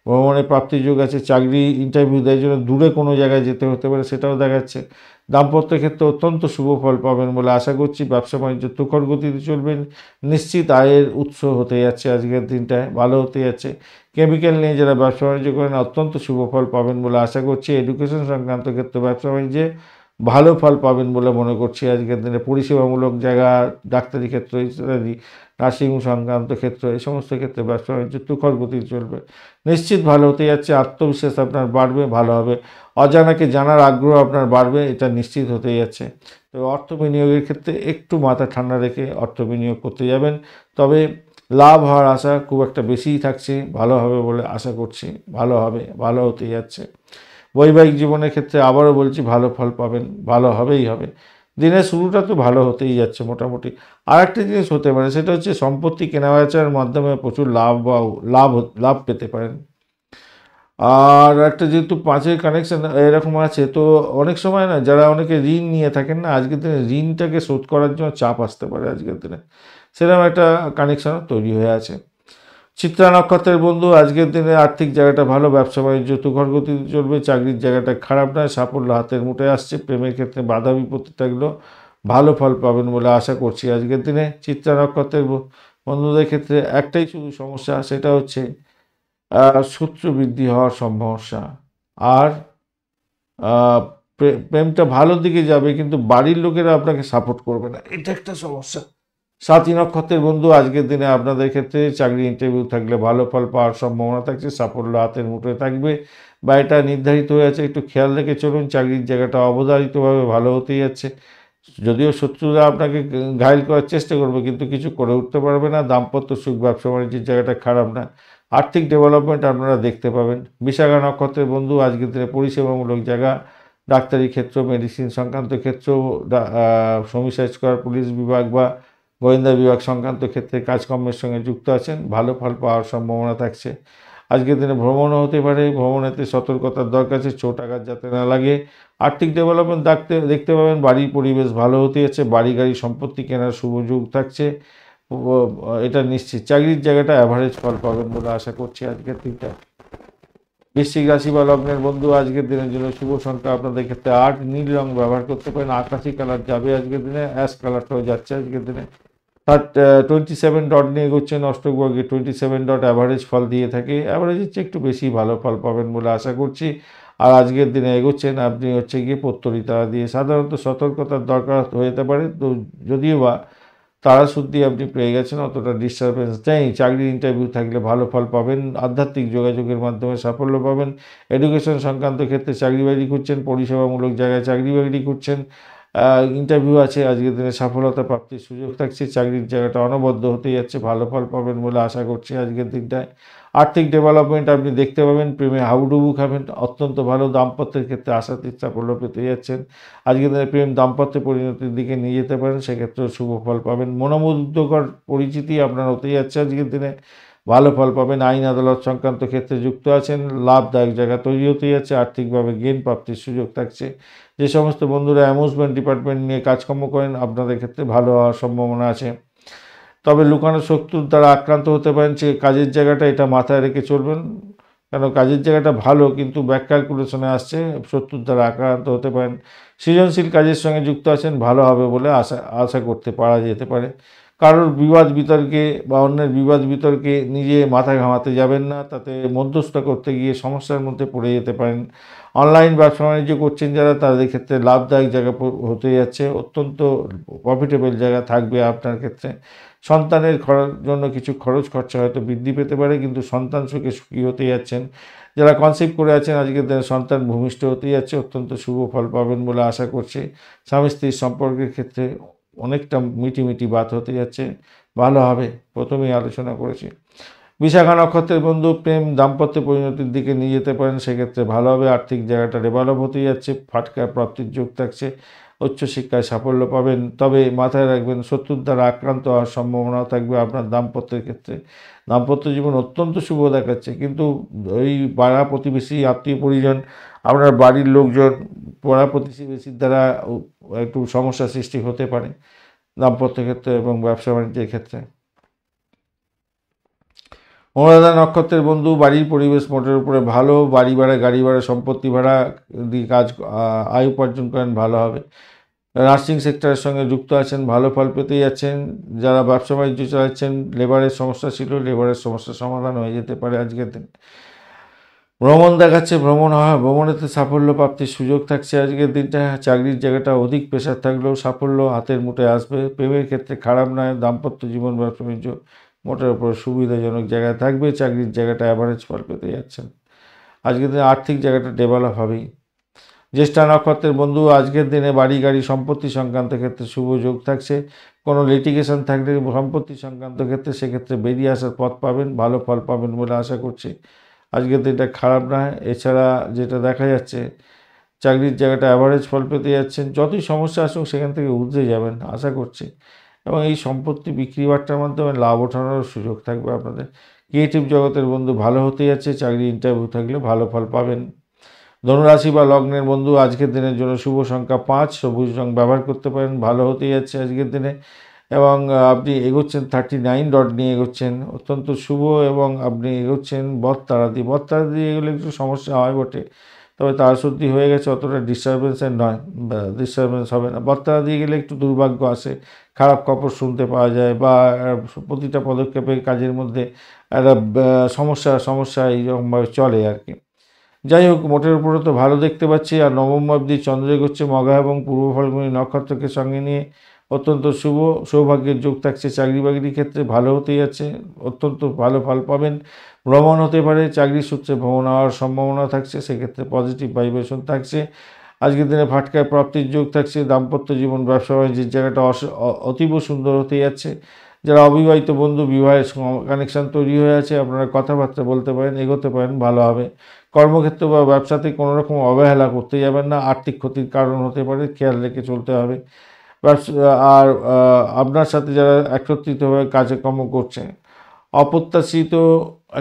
[SPEAKER 1] ভ্রমণের প্রাপ্তির যোগ আছে। চাকরি ইন্টারভিউ দেওয়ার জন্য দূরে কোনো জায়গায় যেতে হতে পারে, সেটাও দেখাচ্ছে। দাম্পত্য ক্ষেত্রে অত্যন্ত শুভ ফল পাবেন বলে আশা করছি। ব্যবসা বাণিজ্য তুখর গতিতে চলবেন, নিশ্চিত আয়ের উৎস হতে যাচ্ছে আজকের দিনটায়, ভালো হতে যাচ্ছে। কেমিক্যাল নিয়ে যারা ব্যবসা বাণিজ্য করেন অত্যন্ত শুভ ফল পাবেন বলে আশা করছি। এডুকেশন সংক্রান্ত ক্ষেত্রে ব্যবসা বাণিজ্যে ভালো ফল পাবেন বলে মনে করছি আজকের দিনে। পরিষেবামূলক জায়গা, ডাক্তারি ক্ষেত্র ইত্যাদি, নার্সিং সংক্রান্ত ক্ষেত্র, এই সমস্ত ক্ষেত্রে ব্যবসা বাণিজ্য তুখর গতিতে চলবে, নিশ্চিত ভালো হতে যাচ্ছে। আত্মবিশ্বাস আপনার বাড়বে, ভালো হবে। অজানাকে জানার আগ্রহ আপনার বাড়বে, এটা নিশ্চিত হতে যাচ্ছে। তো অর্থ বিনিয়োগের ক্ষেত্রে একটু মাথা ঠান্ডা রেখে অর্থ বিনিয়োগ করতে যাবেন, তবে লাভ হওয়ার আশা খুব একটা বেশিই থাকছে, ভালো হবে বলে আশা করছি। ভালো হবে, ভালো হতে যাচ্ছে। বৈবাহিক জীবনের ক্ষেত্রে আবারও বলছি ভালো ফল পাবেন, ভালো হবেই হবে। দিনের শুরুটা তো ভালো হতেই যাচ্ছে মোটামুটি। আর একটা জিনিস হতে পারে, সেটা হচ্ছে সম্পত্তি কেনাবেচার মাধ্যমে প্রচুর লাভ বা লাভ পেতে পারেন। আর একটা যেহেতু 5-এর কানেকশান এরকম আছে, তো অনেক সময় না যারা অনেকে ঋণ নিয়ে থাকেন না, আজকের দিনে ঋণটাকে শোধ করার জন্য চাপ আসতে পারে আজকের দিনে, সেরকম একটা কানেকশানও তৈরি হয়ে আছে। চিত্রা নক্ষত্রের বন্ধু আজকের দিনে আর্থিক জায়গাটা ভালো, ব্যবসা বাণিজ্য তুখর গতিতে চলবে, চাকরির জায়গাটা খারাপ নয়, সাফল্য হাতের মুঠোয় আসছে। প্রেমের ক্ষেত্রে বাধা বিপত্তি থাকলেও ভালো ফল পাবেন বলে আশা করছি আজকের দিনে। চিত্রা নক্ষত্রের বন্ধুদের ক্ষেত্রে একটাই শুধু সমস্যা, সেটা হচ্ছে শত্রু বৃদ্ধি হওয়ার সমস্যা। আর প্রেমটা ভালো দিকে যাবে, কিন্তু বাড়ির লোকেরা আপনাকে সাপোর্ট করবে না, এটা একটা সমস্যা। 7 নক্ষত্রের বন্ধু আজকের দিনে আপনাদের ক্ষেত্রে চাকরি ইন্টারভিউ থাকলে ভালো ফল পাওয়ার সম্ভাবনা থাকছে, সাফল্য হাতের মুঠোয় থাকবে, বা এটা নির্ধারিত হয়ে আছে, একটু খেয়াল রেখে চলুন। চাকরির জায়গাটা অবধারিতভাবে ভালো হতেই যাচ্ছে, যদিও শত্রুরা আপনাকে ঘায়েল করার চেষ্টা করবে, কিন্তু কিছু করে উঠতে পারবে না। দাম্পত্য সুখ, ব্যবসা বাণিজ্যের জায়গাটা খারাপ না, আর্থিক ডেভেলপমেন্ট আপনারা দেখতে পাবেন। বিশাখা নক্ষত্রের বন্ধু আজকের দিনে পরিষেবামূলক জায়গা, ডাক্তারি ক্ষেত্র, মেডিসিন সংক্রান্ত ক্ষেত্র, শ্রমিক স্বাস্থ্যকর, পুলিশ বিভাগ বা গোয়েন্দা বিভাগ সংক্রান্ত ক্ষেত্রে কাজকর্মের সঙ্গে যুক্ত আছেন, ভালো ফল পাওয়ার সম্ভাবনা থাকছে। আজকের দিনে ভ্রমণও হতে পারে, ভ্রমণেতে সতর্কতার দরকার আছে, চোট আঘাত যাতে না লাগে। আর্থিক ডেভেলপমেন্ট দেখতে পাবেন, বাড়ির পরিবেশ ভালো হতে যাচ্ছে, বাড়ি গাড়ি সম্পত্তি কেনার শুভ যোগ থাকছে, এটা নিশ্চিত। চাকরির জায়গাটা অ্যাভারেজ ফল পাবেন বলে আশা করছি আজকের দিনটা। বৃশ্চিক রাশি বা লগ্নের বন্ধু আজকের দিনের জন্য শুভ সংখ্যা আপনাদের ক্ষেত্রে 8, নীল রং ব্যবহার করতে পারেন। আকাশি কালার যাবে আজকের দিনে, অ্যাশ কালারটাও যাচ্ছে আজকের দিনে। 27 ডট নিয়ে এগোচ্ছেন, অষ্টক বর্গে 27 ডট অ্যাভারেজ ফল দিয়ে থাকে, অ্যাভারেজের চেয়ে একটু বেশি ভালো ফল পাবেন বলে আশা করছি। আর আজকের দিনে এগোচ্ছেন আপনি হচ্ছে গিয়ে প্রত্যরী তারা দিয়ে। সাধারণত সতর্কতার দরকার হতে পারে, তো যদিও বা তারা শুদ্ধি আপনি পেয়ে গেছেন, অতটা ডিস্টারবেন্স নেই। চাকরির ইন্টারভিউ থাকলে ভালো ফল পাবেন, আধ্যাত্মিক যোগাযোগের মাধ্যমে সাফল্য পাবেন। এডুকেশন সংক্রান্ত ক্ষেত্রে চাকরি বাকরি খুঁজছেন, পরিষেবামূলক জায়গায় চাকরি বাকরি খুঁজছেন, ইন্টারভিউ আছে, আজকের দিনে সফলতা প্রাপ্তির সুযোগ থাকছে। চাকরির জায়গাটা অনবদ্য হতে যাচ্ছে, ভালো ফল পাবেন বলে আশা করছি আজকের দিনটায়। আর্থিক ডেভেলপমেন্ট আপনি দেখতে পাবেন, প্রেমে হাবুডুবু খাবেন, অত্যন্ত ভালো। দাম্পত্যের ক্ষেত্রে আশাতীত সাফল্য পেতে যাচ্ছেন। আজকের দিনে প্রেম দাম্পত্যে পরিণতির দিকে নিয়ে যেতে পারেন, সেক্ষেত্রেও শুভ ফল পাবেন। মনোমুগ্ধকর পরিচিতি আপনার হতে যাচ্ছে আজকের দিনে, ভালো ফল পাবেন। আইন আদালত সংক্রান্ত ক্ষেত্রে যুক্ত আছেন, লাভদায়ক জায়গা তৈরি হতে যাচ্ছে, আর্থিকভাবে গেইন প্রাপ্তির সুযোগ থাকছে। যে সমস্ত বন্ধুরা অ্যামিউজমেন্ট ডিপার্টমেন্ট নিয়ে কাজকর্ম করেন, আপনাদের ক্ষেত্রে ভালো হওয়ার সম্ভাবনা আছে। তবে লুকানো শত্রুর দ্বারা আক্রান্ত হতে পারেন, সে কাজের জায়গাটা এটা মাথায় রেখে চলবেন, কেন কাজের জায়গাটা ভালো কিন্তু ব্যাক ক্যালকুলেশনে আসছে, শত্রুর দ্বারা আক্রান্ত হতে পারেন। সৃজনশীল কাজের সঙ্গে যুক্ত আছেন, ভালো হবে বলে আশা করতে পারা যেতে পারে। কারোর বিবাদ বিতর্কে বা অন্যের বিবাদ বিতর্কে নিজে মাথা ঘামাতে যাবেন না, তাতে মধ্যস্থ করতে গিয়ে সমস্যার মধ্যে পড়ে যেতে পারেন। অনলাইন ব্যবসা বাণিজ্য করছেন যারা, তাদের ক্ষেত্রে লাভদায়ক জায়গা হতে যাচ্ছে, অত্যন্ত প্রফিটেবল জায়গা থাকবে আপনার ক্ষেত্রে। সন্তানের জন্য কিছু খরচ খরচা হয়তো বৃদ্ধি পেতে পারে, কিন্তু সন্তান সুখে সুখী হতে যাচ্ছেন। যারা কনসেপ্ট করে আছেন, আজকের দিনে সন্তান ভূমিষ্ঠ হতে যাচ্ছে, অত্যন্ত শুভ ফল পাবেন বলে আশা করছি। স্বামী স্ত্রীর সম্পর্কের ক্ষেত্রে অনেকটা মিটিমিটি বাত হতে যাচ্ছে, ভালো হবে, প্রথমেই আলোচনা করেছি। বিশাখা নক্ষত্রের বন্ধু প্রেম দাম্পত্য পরিণতির দিকে নিয়ে যেতে পারেন, সেক্ষেত্রে ভালো হবে। আর্থিক জায়গাটা ডেভেলপ হতে যাচ্ছে, ফাটকা প্রাপ্তির যোগ থাকছে, উচ্চশিক্ষায় সাফল্য পাবেন। তবে মাথায় রাখবেন, শত্রুর দ্বারা আক্রান্ত হওয়ার সম্ভাবনাও থাকবে আপনার দাম্পত্যের ক্ষেত্রে। দাম্পত্য জীবন অত্যন্ত শুভ দেখাচ্ছে, কিন্তু ওই পাড়া প্রতিবেশী আত্মীয় পরিজন, আপনার বাড়ির লোকজন, পাড়া প্রতিবেশীর দ্বারা একটু সমস্যা সৃষ্টি হতে পারে দাম্পত্য ক্ষেত্রে এবং ব্যবসা বাণিজ্যের ক্ষেত্রে। অনুরাধা নক্ষত্রের বন্ধু বাড়ির পরিবেশ মোটের উপরে ভালো, বাড়ি ভাড়া গাড়ি ভাড়া সম্পত্তি ভাড়া দিয়ে কাজ আয় উপার্জন করেন, ভালো হবে। নার্সিং সেক্টরের সঙ্গে যুক্ত আছেন, ভালো ফল পেতে যাচ্ছেন। যারা ব্যবসা বাণিজ্য চালাচ্ছেন, লেবারের সমস্যা ছিল, লেবারের সমস্যার সমাধান হয়ে যেতে পারে আজকের দিন। ভ্রমণ দেখাচ্ছে, ভ্রমণেতে সাফল্য প্রাপ্তির সুযোগ থাকছে আজকের দিনটা। চাকরির জায়গাটা অধিক প্রেশার থাকলেও সাফল্য হাতের মুঠে আসবে। প্রেমের ক্ষেত্রে খারাপ নয়, দাম্পত্য জীবন ব্যবসা বাণিজ্য মোটের উপর সুবিধাজনক জায়গায় থাকবে। চাকরির জায়গাটা অ্যাভারেজ ফল পেতে যাচ্ছেন। আজকের দিনে আর্থিক জায়গাটা ডেভেলপ হবেই। জ্যেষ্ঠা নক্ষত্রের বন্ধু আজকের দিনে বাড়ি গাড়ি সম্পত্তি সংক্রান্ত ক্ষেত্রে শুভ যোগ থাকছে। কোনো লিটিগেশন থাকলে সম্পত্তি সংক্রান্ত ক্ষেত্রে সেক্ষেত্রে বেরিয়ে আসার পথ পাবেন, ভালো ফল পাবেন বলে আশা করছি। আজকের দিনটা খারাপ নয়। এছাড়া যেটা দেখা যাচ্ছে, চাকরির জায়গাটা অ্যাভারেজ ফল পেতে যাচ্ছেন। যতই সমস্যা আসুক সেখান থেকে উঠতে যাবেন আশা করছি, এবং এই সম্পত্তি বিক্রি বাট্টার মাধ্যমে লাভ ওঠানোর সুযোগ থাকবে আপনাদের। ক্রিয়েটিভ জগতের বন্ধু ভালো হতে যাচ্ছে, চাকরি ইন্টারভিউ থাকলে ভালো ফল পাবেন। ধনুরাশি বা লগ্নের বন্ধু আজকের দিনের জন্য শুভ সংখ্যা 5, সবুজ রং ব্যবহার করতে পারেন, ভালো হতে যাচ্ছে আজকের দিনে। এবং আপনি এগোচ্ছেন 39 ডট নিয়ে এগোচ্ছেন, অত্যন্ত শুভ। এবং আপনি এগোচ্ছেন বটতারা দিয়ে এগুলো একটু সমস্যা হয় বটে, তবে তারা শুদ্ধি হয়ে গেছে, অতটা ডিস্টারবেন্সের নয়, ডিস্টারবেন্স হবে না। বটতারা দিয়ে গেলে একটু দুর্ভাগ্য আসে, খারাপ খবর শুনতে পাওয়া যায়, বা প্রতিটা পদক্ষেপে কাজের মধ্যে একটা সমস্যা এইরকমভাবে চলে আর কি। যাই হোক, মোটের উপরে তো ভালো দেখতে পাচ্ছি। আর নবম অবধি চন্দ্র এগোচ্ছে মঘা এবং পূর্ব ফাল্গুনী নক্ষত্রকে সঙ্গে নিয়ে, অত্যন্ত শুভ। সৌভাগ্যের যোগ থাকছে, চাকরি বাকরির ক্ষেত্রে ভালো হতে যাচ্ছে, অত্যন্ত ভালো ফল পাবেন। ভ্রমণ হতে পারে, চাকরি সূত্রে ভ্রমণ হওয়ার সম্ভাবনা থাকছে, সেক্ষেত্রে পজিটিভ ভাইব্রেশন থাকছে। আজকের দিনে ফাটকায় প্রাপ্তির যোগ থাকছে। দাম্পত্য জীবন ব্যবসা বাণিজ্যের জায়গাটা অতীব সুন্দর হতে যাচ্ছে। যারা অবিবাহিত বন্ধু, বিবাহের কানেকশান তৈরি হয়ে আছে, আপনারা কথাবার্তা বলতে পারেন, এগোতে পারেন, ভালো হবে। কর্মক্ষেত্র বা ব্যবসাতে কোনো রকম অবহেলা করতে যাবেন না, আর্থিক ক্ষতির কারণ হতে পারে, খেয়াল রেখে চলতে হবে। ব্যবসা আর আপনার সাথে যারা একত্রিতভাবে কাজকর্ম করছে, অপ্রত্যাশিত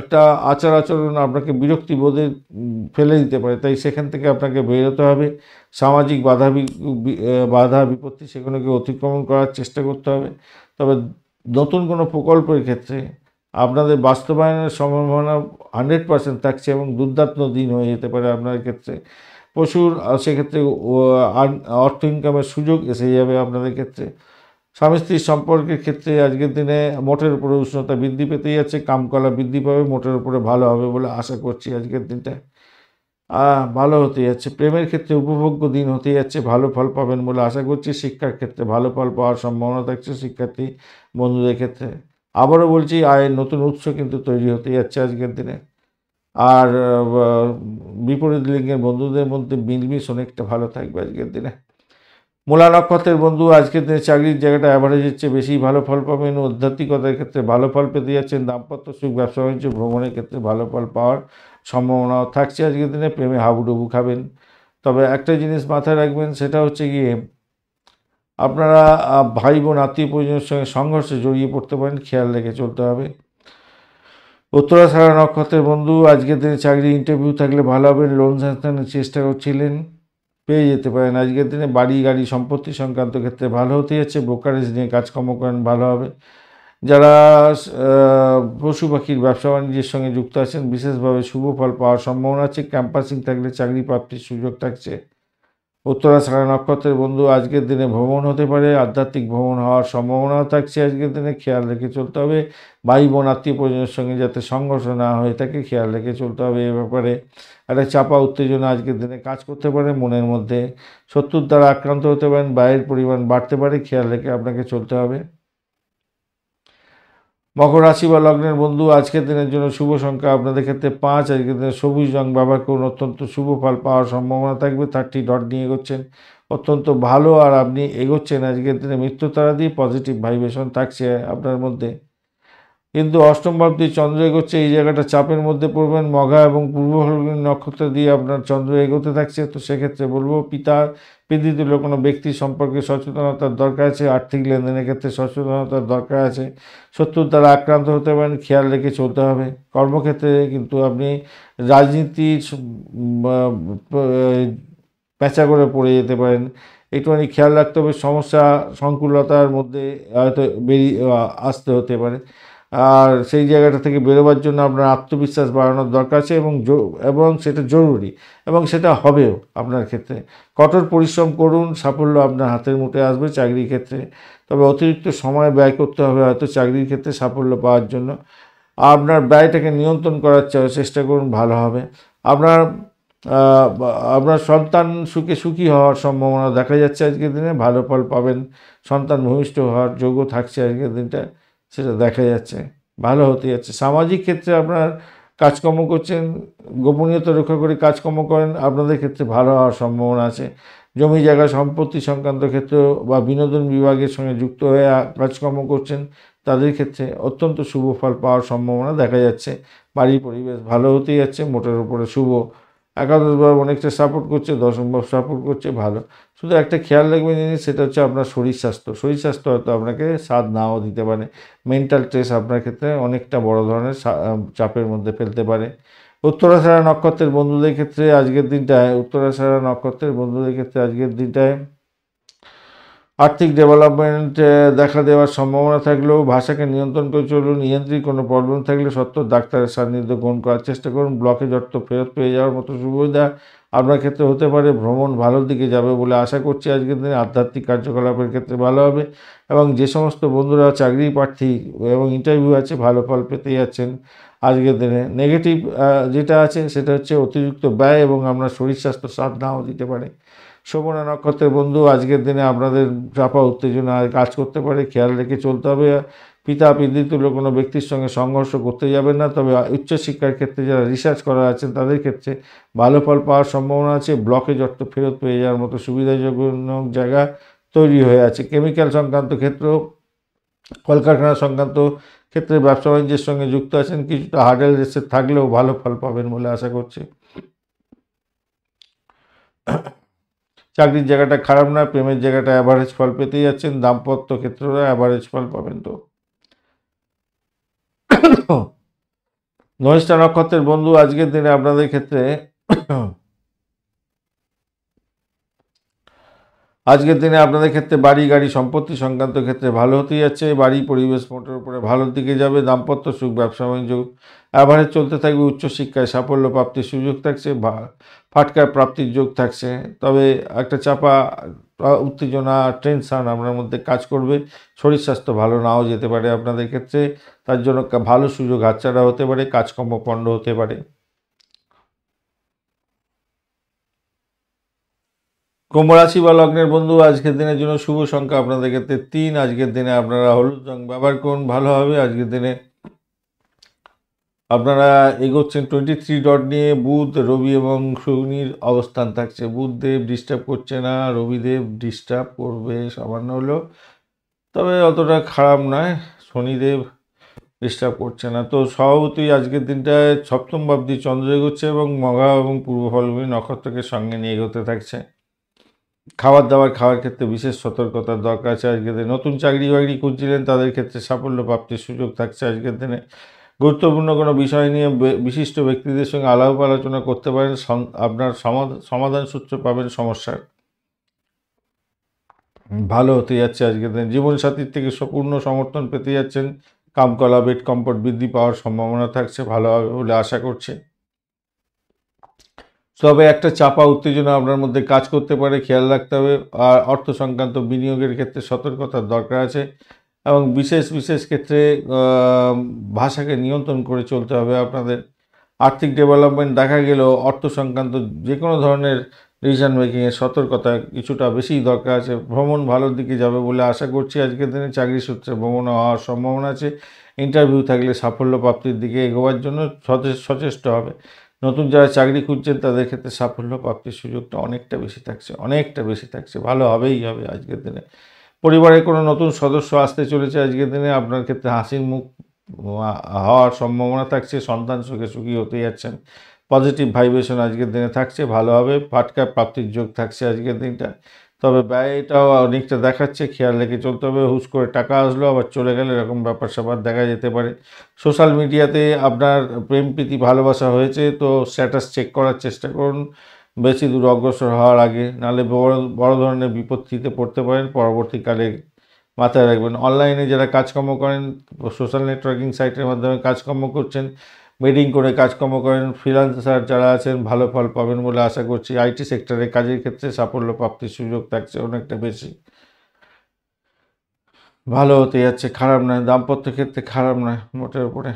[SPEAKER 1] একটা আচরণ আপনাকে বিরক্তি বোধে ফেলে দিতে পারে, তাই সেখান থেকে আপনাকে বেরোতে হবে। সামাজিক বাধা বিপত্তি সেগুলোকে অতিক্রমণ করার চেষ্টা করতে হবে। তবে নতুন কোনো প্রকল্পের ক্ষেত্রে আপনাদের বাস্তবায়নের সম্ভাবনা 100% থাকছে, এবং দুর্দান্ত দিন হয়ে যেতে পারে আপনার ক্ষেত্রে। প্রচুর সেক্ষেত্রে অর্থ ইনকামের সুযোগ এসে যাবে আপনাদের ক্ষেত্রে। স্বামী স্ত্রীর সম্পর্কের ক্ষেত্রে আজকের দিনে মোটের উপরে উষ্ণতা বৃদ্ধি পেতে যাচ্ছে, কামকলা বৃদ্ধি পাবে, মোটের উপরে ভালো হবে বলে আশা করছি আজকের দিনটা। ভালো হতে যাচ্ছে। প্রেমের ক্ষেত্রে উপভোগ্য দিন হতে যাচ্ছে, ভালো ফল পাবেন বলে আশা করছি। শিক্ষার ক্ষেত্রে ভালো ফল পাওয়ার সম্ভাবনা থাকছে শিক্ষার্থী বন্ধুদের ক্ষেত্রে। আবারও বলছি, আয়ের নতুন উৎস কিন্তু তৈরি হতে যাচ্ছে আজকের দিনে। আর বিপরীত লিঙ্গের বন্ধুদের মধ্যে মিলমিশ অনেকটা ভালো থাকবে আজকের দিনে। মূলা নক্ষত্রের বন্ধু আজকের দিনে চাকরির জায়গাটা অ্যাভারেজের চেয়ে বেশি ভালো ফল পাবেন। আধ্যাত্মিকতার ক্ষেত্রে ভালো ফল পেতে যাচ্ছেন। দাম্পত্য সুখ, ব্যবসা বাণিজ্য, ভ্রমণের ক্ষেত্রে ভালো ফল পাওয়ার সম্ভাবনাও থাকছে আজকের দিনে। প্রেমে হাবুডুবু খাবেন। তবে একটা জিনিস মাথায় রাখবেন, সেটা হচ্ছে গিয়ে আপনারা ভাই বোন আত্মীয় পরিজনের সঙ্গে সংঘর্ষে জড়িয়ে পড়তে পারেন, খেয়াল রেখে চলতে হবে। উত্তরাষাঢ়া নক্ষত্রের বন্ধু আজকের দিনে চাকরি ইন্টারভিউ থাকলে ভালো হবে। লোন স্যাংশনের চেষ্টা করছিলেন, পেয়ে যেতে পারেন। আজকের দিনে বাড়ি গাড়ি সম্পত্তি সংক্রান্ত ক্ষেত্রে ভালো হতে যাচ্ছে। ব্রোকারেজ নিয়ে কাজকর্ম করেন, ভালো হবে। যারা পশু পাখির ব্যবসা বাণিজ্যের সঙ্গে যুক্ত আছেন, বিশেষভাবে শুভ ফল পাওয়ার সম্ভাবনা আছে। ক্যাম্পাসিং থাকলে চাকরি প্রাপ্তির সুযোগ থাকছে। উত্তরাষাঢ়া নক্ষত্রের বন্ধু আজকের দিনে ভ্রমণ হতে পারে, আধ্যাত্মিক ভ্রমণ হওয়ার সম্ভাবনাও থাকছে আজকের দিনে, খেয়াল রেখে চলতে হবে। ভাই বোন আত্মীয় পরিজনের সঙ্গে যাতে সংঘর্ষ না হয়ে থাকে, খেয়াল রেখে চলতে হবে। এ ব্যাপারে একটা চাপা উত্তেজনা আজকের দিনে কাজ করতে পারে মনের মধ্যে। শত্রুর দ্বারা আক্রান্ত হতে পারেন, ব্যয়ের পরিমাণ বাড়তে পারে, খেয়াল রেখে আপনাকে চলতে হবে। মকর রাশি বা লগ্নের বন্ধু আজকের দিনের জন্য শুভ সংখ্যা আপনাদের ক্ষেত্রে 5। আজকের দিনে সবুজ রং ব্যবহার করুন, অত্যন্ত শুভ ফল পাওয়ার সম্ভাবনা থাকবে। 30 ডট নিয়ে এগোচ্ছেন, অত্যন্ত ভালো। আর আপনি এগোচ্ছেন আজকের দিনে মৃত্যু তারা দিয়ে, পজিটিভ ভাইব্রেশন থাকছে আপনার মধ্যে। কিন্তু অষ্টম ভাবটি চন্দ্র এগোচ্ছে, এই জায়গাটা চাপের মধ্যে পড়বেন। মঘা এবং পূর্ব ফাল্গুনী নক্ষত্র দিয়ে আপনার চন্দ্র এগোতে থাকছে। তো সেক্ষেত্রে বলবো পিতৃতুল্য কোনো ব্যক্তির সম্পর্কে সচেতনতার দরকার আছে। আর্থিক লেনদেনের ক্ষেত্রে সচেতনতার দরকার আছে। শত্রুর দ্বারা আক্রান্ত হতে পারেন, খেয়াল রেখে চলতে হবে। কর্মক্ষেত্রে কিন্তু আপনি রাজনীতির পেঁচা করে পড়ে যেতে পারেন, একটুখানি খেয়াল রাখতে হবে। সমস্যা সংকুলতার মধ্যে হয়তো বেরিয়ে আসতে হতে পারে। আর সেই জায়গাটা থেকে বেরোবার জন্য আপনার আত্মবিশ্বাস বাড়ানোর দরকার আছে, এবং সেটা জরুরি, এবং সেটা হবেও আপনার ক্ষেত্রে। কঠোর পরিশ্রম করুন, সাফল্য আপনার হাতের মুঠে আসবে চাকরির ক্ষেত্রে। তবে অতিরিক্ত সময় ব্যয় করতে হবে হয়তো চাকরির ক্ষেত্রে সাফল্য পাওয়ার জন্য। আপনার ব্যয়টাকে নিয়ন্ত্রণ করার চেষ্টা করুন, ভালো হবে। আপনার আপনার সন্তান সুখী হওয়ার সম্ভাবনা দেখা যাচ্ছে আজকের দিনে, ভালো ফল পাবেন। সন্তান ভূমিষ্ঠ হওয়ার যোগ্য থাকছে আজকের দিনটা, সেটা দেখা যাচ্ছে, ভালো হতে যাচ্ছে। সামাজিক ক্ষেত্রে আপনার কাজকর্ম করছেন, গোপনীয়তা রক্ষা করে কাজকর্ম করেন, আপনাদের ক্ষেত্রে ভালো হওয়ার সম্ভাবনা আছে। জমি জায়গা সম্পত্তি সংক্রান্ত ক্ষেত্র বা বিনোদন বিভাগের সঙ্গে যুক্ত হয়ে কাজকর্ম করছেন, তাদের ক্ষেত্রে অত্যন্ত শুভ ফল পাওয়ার সম্ভাবনা দেখা যাচ্ছে। বাড়ির পরিবেশ ভালো হতেই যাচ্ছে, মোটের উপরে শুভ। একাদশ ভাব অনেকটা সাপোর্ট করছে, দশম ভাব সাপোর্ট করছে, ভালো। শুধু একটা খেয়াল রাখবেন জিনিস, সেটা হচ্ছে আপনার শরীর স্বাস্থ্য হয়তো আপনাকে সাথ নাও দিতে পারে। মেন্টাল স্ট্রেস আপনার ক্ষেত্রে অনেকটা বড় ধরনের চাপের মধ্যে ফেলতে পারে। উত্তরাষাঢ়া নক্ষত্রের বন্ধুদের ক্ষেত্রে আজকের দিনটায় আর্থিক ডেভেলপমেন্ট দেখা দেওয়ার সম্ভাবনা থাকলেও ভাষাকে নিয়ন্ত্রণ করে চলুন। ইএনটির কোনো প্রবলেম থাকলে সত্ত্বেও ডাক্তারের সান্নিধ্য গ্রহণ করার চেষ্টা করুন। ব্লকেজ অর্থ ফেরত পেয়ে যাওয়ার মতো সুবিধা আপনার ক্ষেত্রে হতে পারে। ভ্রমণ ভালোর দিকে যাবে বলে আশা করছি আজকের দিনে। আধ্যাত্মিক কার্যকলাপের ক্ষেত্রে ভালো হবে, এবং যে সমস্ত বন্ধুরা চাকরি প্রার্থী এবং ইন্টারভিউ আছে, ভালো ফল পেতে যাচ্ছেন আজকের দিনে। নেগেটিভ যেটা আছে সেটা হচ্ছে অতিরিক্ত ব্যয়, এবং আপনার শরীর স্বাস্থ্য সাথ নাও দিতে পারে। শোভনা নক্ষত্রের বন্ধু আজকের দিনে আপনাদের চাপা উত্তেজনা কাজ করতে পারে, খেয়াল রেখে চলতে হবে। পিতৃতুল্য কোনো ব্যক্তির সঙ্গে সংঘর্ষ করতে যাবেন না। তবে উচ্চশিক্ষার ক্ষেত্রে যারা রিসার্চ করা আছেন, তাদের ক্ষেত্রে ভালো ফল পাওয়ার সম্ভাবনা আছে। ব্লকেজ অর্থ ফেরত পেয়ে যাওয়ার মতো সুবিধাজনক জায়গা তৈরি হয়ে আছে। কেমিক্যাল সংক্রান্ত ক্ষেত্র, কলকারখানা সংক্রান্ত ক্ষেত্রে ব্যবসা বাণিজ্যের সঙ্গে যুক্ত আছেন, কিছুটা হার্ডেল রেসে থাকলেও ভালো ফল পাবেন বলে আশা করছি। চাকরির জায়গাটা খারাপ না, প্রেমের জায়গাটা অ্যাভারেজ ফল পেতেই যাচ্ছেন। দাম্পত্য ক্ষেত্রেও অ্যাভারেজ ফল পাবেন। তো ধনিষ্ঠা নক্ষত্রের বন্ধু আজকের দিনে আপনাদের ক্ষেত্রে বাড়ি গাড়ি সম্পত্তি সংক্রান্ত ক্ষেত্রে ভালো হতে যাচ্ছে। বাড়ি পরিবেশ মোটের উপরে ভালোর দিকে যাবে। দাম্পত্য সুখ, ব্যবসা বাণিজ্য অ্যাভারেজ চলতে থাকবে। উচ্চশিক্ষায় সাফল্য প্রাপ্তির সুযোগ থাকছে, ফাটকার প্রাপ্তির যোগ থাকছে। তবে একটা চাপা উত্তেজনা, টেনশন আপনার মধ্যে কাজ করবে। শরীর স্বাস্থ্য ভালো নাও যেতে পারে আপনাদের ক্ষেত্রে, তার জন্য ভালো সুযোগ হাতছাড়া হতে পারে, কাজকর্ম পণ্ড হতে পারে। কুম্ভ রাশি বা লগ্নের বন্ধু, আজকের দিনের জন্য শুভ সংখ্যা আপনাদের ক্ষেত্রে 3। আজকের দিনে আপনারা হলুদ রং ব্যবহার করুন, ভালো হবে। আজকের দিনে আপনারা এগোচ্ছেন 23 ডট নিয়ে। বুধ, রবি এবং শনির অবস্থান থাকছে। বুধদেব ডিস্টার্ব করছে না, রবিদেব ডিস্টার্ব করবে সামান্য হলেও, তবে অতটা খারাপ নয়। শনিদেব ডিস্টার্ব করছে না। তো স্বভাবতই আজকের দিনটায় সপ্তম ভাবটি চন্দ্র এগোচ্ছে এবং মঘা এবং পূর্ব ফাল্গুনী নক্ষত্রকে সঙ্গে নিয়ে এগোতে থাকছে। খাওয়ার ক্ষেত্রে বিশেষ সতর্কতার দরকার আছে। আজকের দিনে নতুন চাকরি বাকরি খুঁজছিলেন, তাদের ক্ষেত্রে সাফল্য প্রাপ্তির সুযোগ থাকছে। আজকের দিনে গুরুত্বপূর্ণ কোনো বিষয় নিয়ে বিশিষ্ট ব্যক্তিদের সঙ্গে আলাপ আলোচনা করতে পারেন। আপনার সমাধান সূত্র পাবেন সমস্যার। ভালো হতে যাচ্ছে আজকের দিনে। জীবনসাথীর থেকে পূর্ণ সমর্থন পেতে যাচ্ছেন। কামকলা, বেড কমফোর্ট বৃদ্ধি পাওয়ার সম্ভাবনা থাকছে, ভালো হবে বলে আশা করছি। তবে একটা চাপা উত্তেজনা আপনার মধ্যে কাজ করতে পারে, খেয়াল রাখতে হবে। আর অর্থ সংক্রান্ত বিনিয়োগের ক্ষেত্রে সতর্কতার দরকার আছে এবং বিশেষ ক্ষেত্রে ভাষাকে নিয়ন্ত্রণ করে চলতে হবে আপনাদের। আর্থিক ডেভেলপমেন্ট দেখা গেলেও অর্থ সংক্রান্ত যে কোনো ধরনের ডিসিশন মেকিংয়ে সতর্কতা কিছুটা বেশিই দরকার আছে। ভ্রমণ ভালোর দিকে যাবে বলে আশা করছি। আজকের দিনে চাকরি সূত্রে ভ্রমণ হওয়ার সম্ভাবনা আছে। ইন্টারভিউ থাকলে সাফল্য প্রাপ্তির দিকে এগোবার জন্য সচেষ্ট হবে। নতুন যারা চাকরি খুঁজছেন তাদের ক্ষেত্রে সাফল্য প্রাপ্তির সুযোগটা অনেকটা বেশি থাকছে, ভালো হবেই হবে আজকের দিনে। পরিবারের কোনো নতুন সদস্য আসতে চলেছে আজকের দিনে, আপনার ক্ষেত্রে হাসির মুখ হওয়ার সম্ভাবনা থাকছে। সন্তান সুখে সুখী হতে যাচ্ছেন। পজিটিভ ভাইব্রেশন আজকের দিনে থাকছে, ভালো হবে। ফাটকা প্রাপ্তির যোগ থাকছে আজকের দিনটা। তবে ব্যয়টাও অনেকটা দেখাচ্ছে, খেয়াল রেখে চলতে হবে। হুশ করে টাকা আসলো আবার চলে গেলে এরকম ব্যাপার স্যাপার দেখা যেতে পারে। সোশ্যাল মিডিয়াতে আপনার প্রেম প্রীতি ভালোবাসা হয়েছে তো স্ট্যাটাস চেক করার চেষ্টা করুন বেশি দূর অগ্রসর হওয়ার আগে, নাহলে বড় ধরনের বিপত্তিতে পড়তে পারেন পরবর্তীকালে। মাথায় রাখবেন। অনলাইনে যারা কাজকর্ম করেন, সোশ্যাল নেটওয়ার্কিং সাইটের মাধ্যমে কাজকর্ম করছেন, বেডিং করে কাজকর্ম করেন, ফ্রিল্যান্সার যারা আছেন, ভালো ফল পাবেন বলে আশা করছি। আইটি সেক্টরে কাজের ক্ষেত্রে সাফল্য প্রাপ্তির সুযোগ থাকছে অনেকটা বেশি, ভালো হতে যাচ্ছে, খারাপ নয়। দাম্পত্য ক্ষেত্রে খারাপ নয় মোটের উপরে।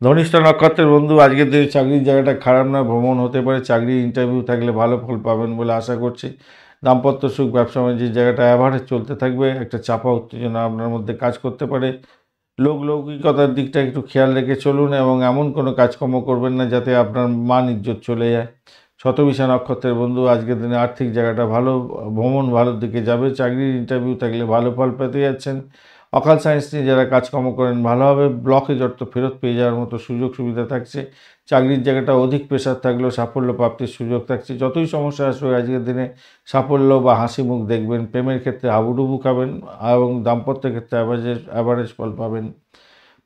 [SPEAKER 1] ধনিষ্ঠা নক্ষত্রের বন্ধু, আজকের দিনে চাকরির জায়গাটা খারাপ নয়, ভ্রমণ হতে পারে। চাকরির ইন্টারভিউ থাকলে ভালো ফল পাবেন বলে আশা করছি। দাম্পত্য সুখ, ব্যবসা বাণিজ্যের জায়গাটা অ্যাভারেজ চলতে থাকবে। একটা চাপা উত্তেজনা আপনার মধ্যে কাজ করতে পারে। লৌকিকতার দিকটা একটু খেয়াল রেখে চলুন এবং এমন কোনো কাজকর্ম করবেন না যাতে আপনার মান ইজ্জত চলে যায়। শতবিশা নক্ষত্রের বন্ধু, আজকের দিনে আর্থিক জায়গাটা ভালো, ভ্রমণ ভালোর দিকে যাবে। চাকরির ইন্টারভিউ থাকলে ভালো ফল পেতে যাচ্ছেন। অকাল সায়েন্স নিয়ে যারা কাজকর্ম করেন ভালো হবে। ব্লকেজ অর্থ ফেরত পেয়ে যাওয়ার মতো সুযোগ সুবিধা থাকছে। চাকরির জায়গাটা অধিক প্রেশার থাকলেও সাফল্য প্রাপ্তির সুযোগ থাকছে। যতই সমস্যা আসবে আজকের দিনে সাফল্য বা হাসি মুখ দেখবেন। প্রেমের ক্ষেত্রে হাবুডুবু খাবেন এবং দাম্পত্যের ক্ষেত্রে অ্যাভারেজ ফল পাবেন।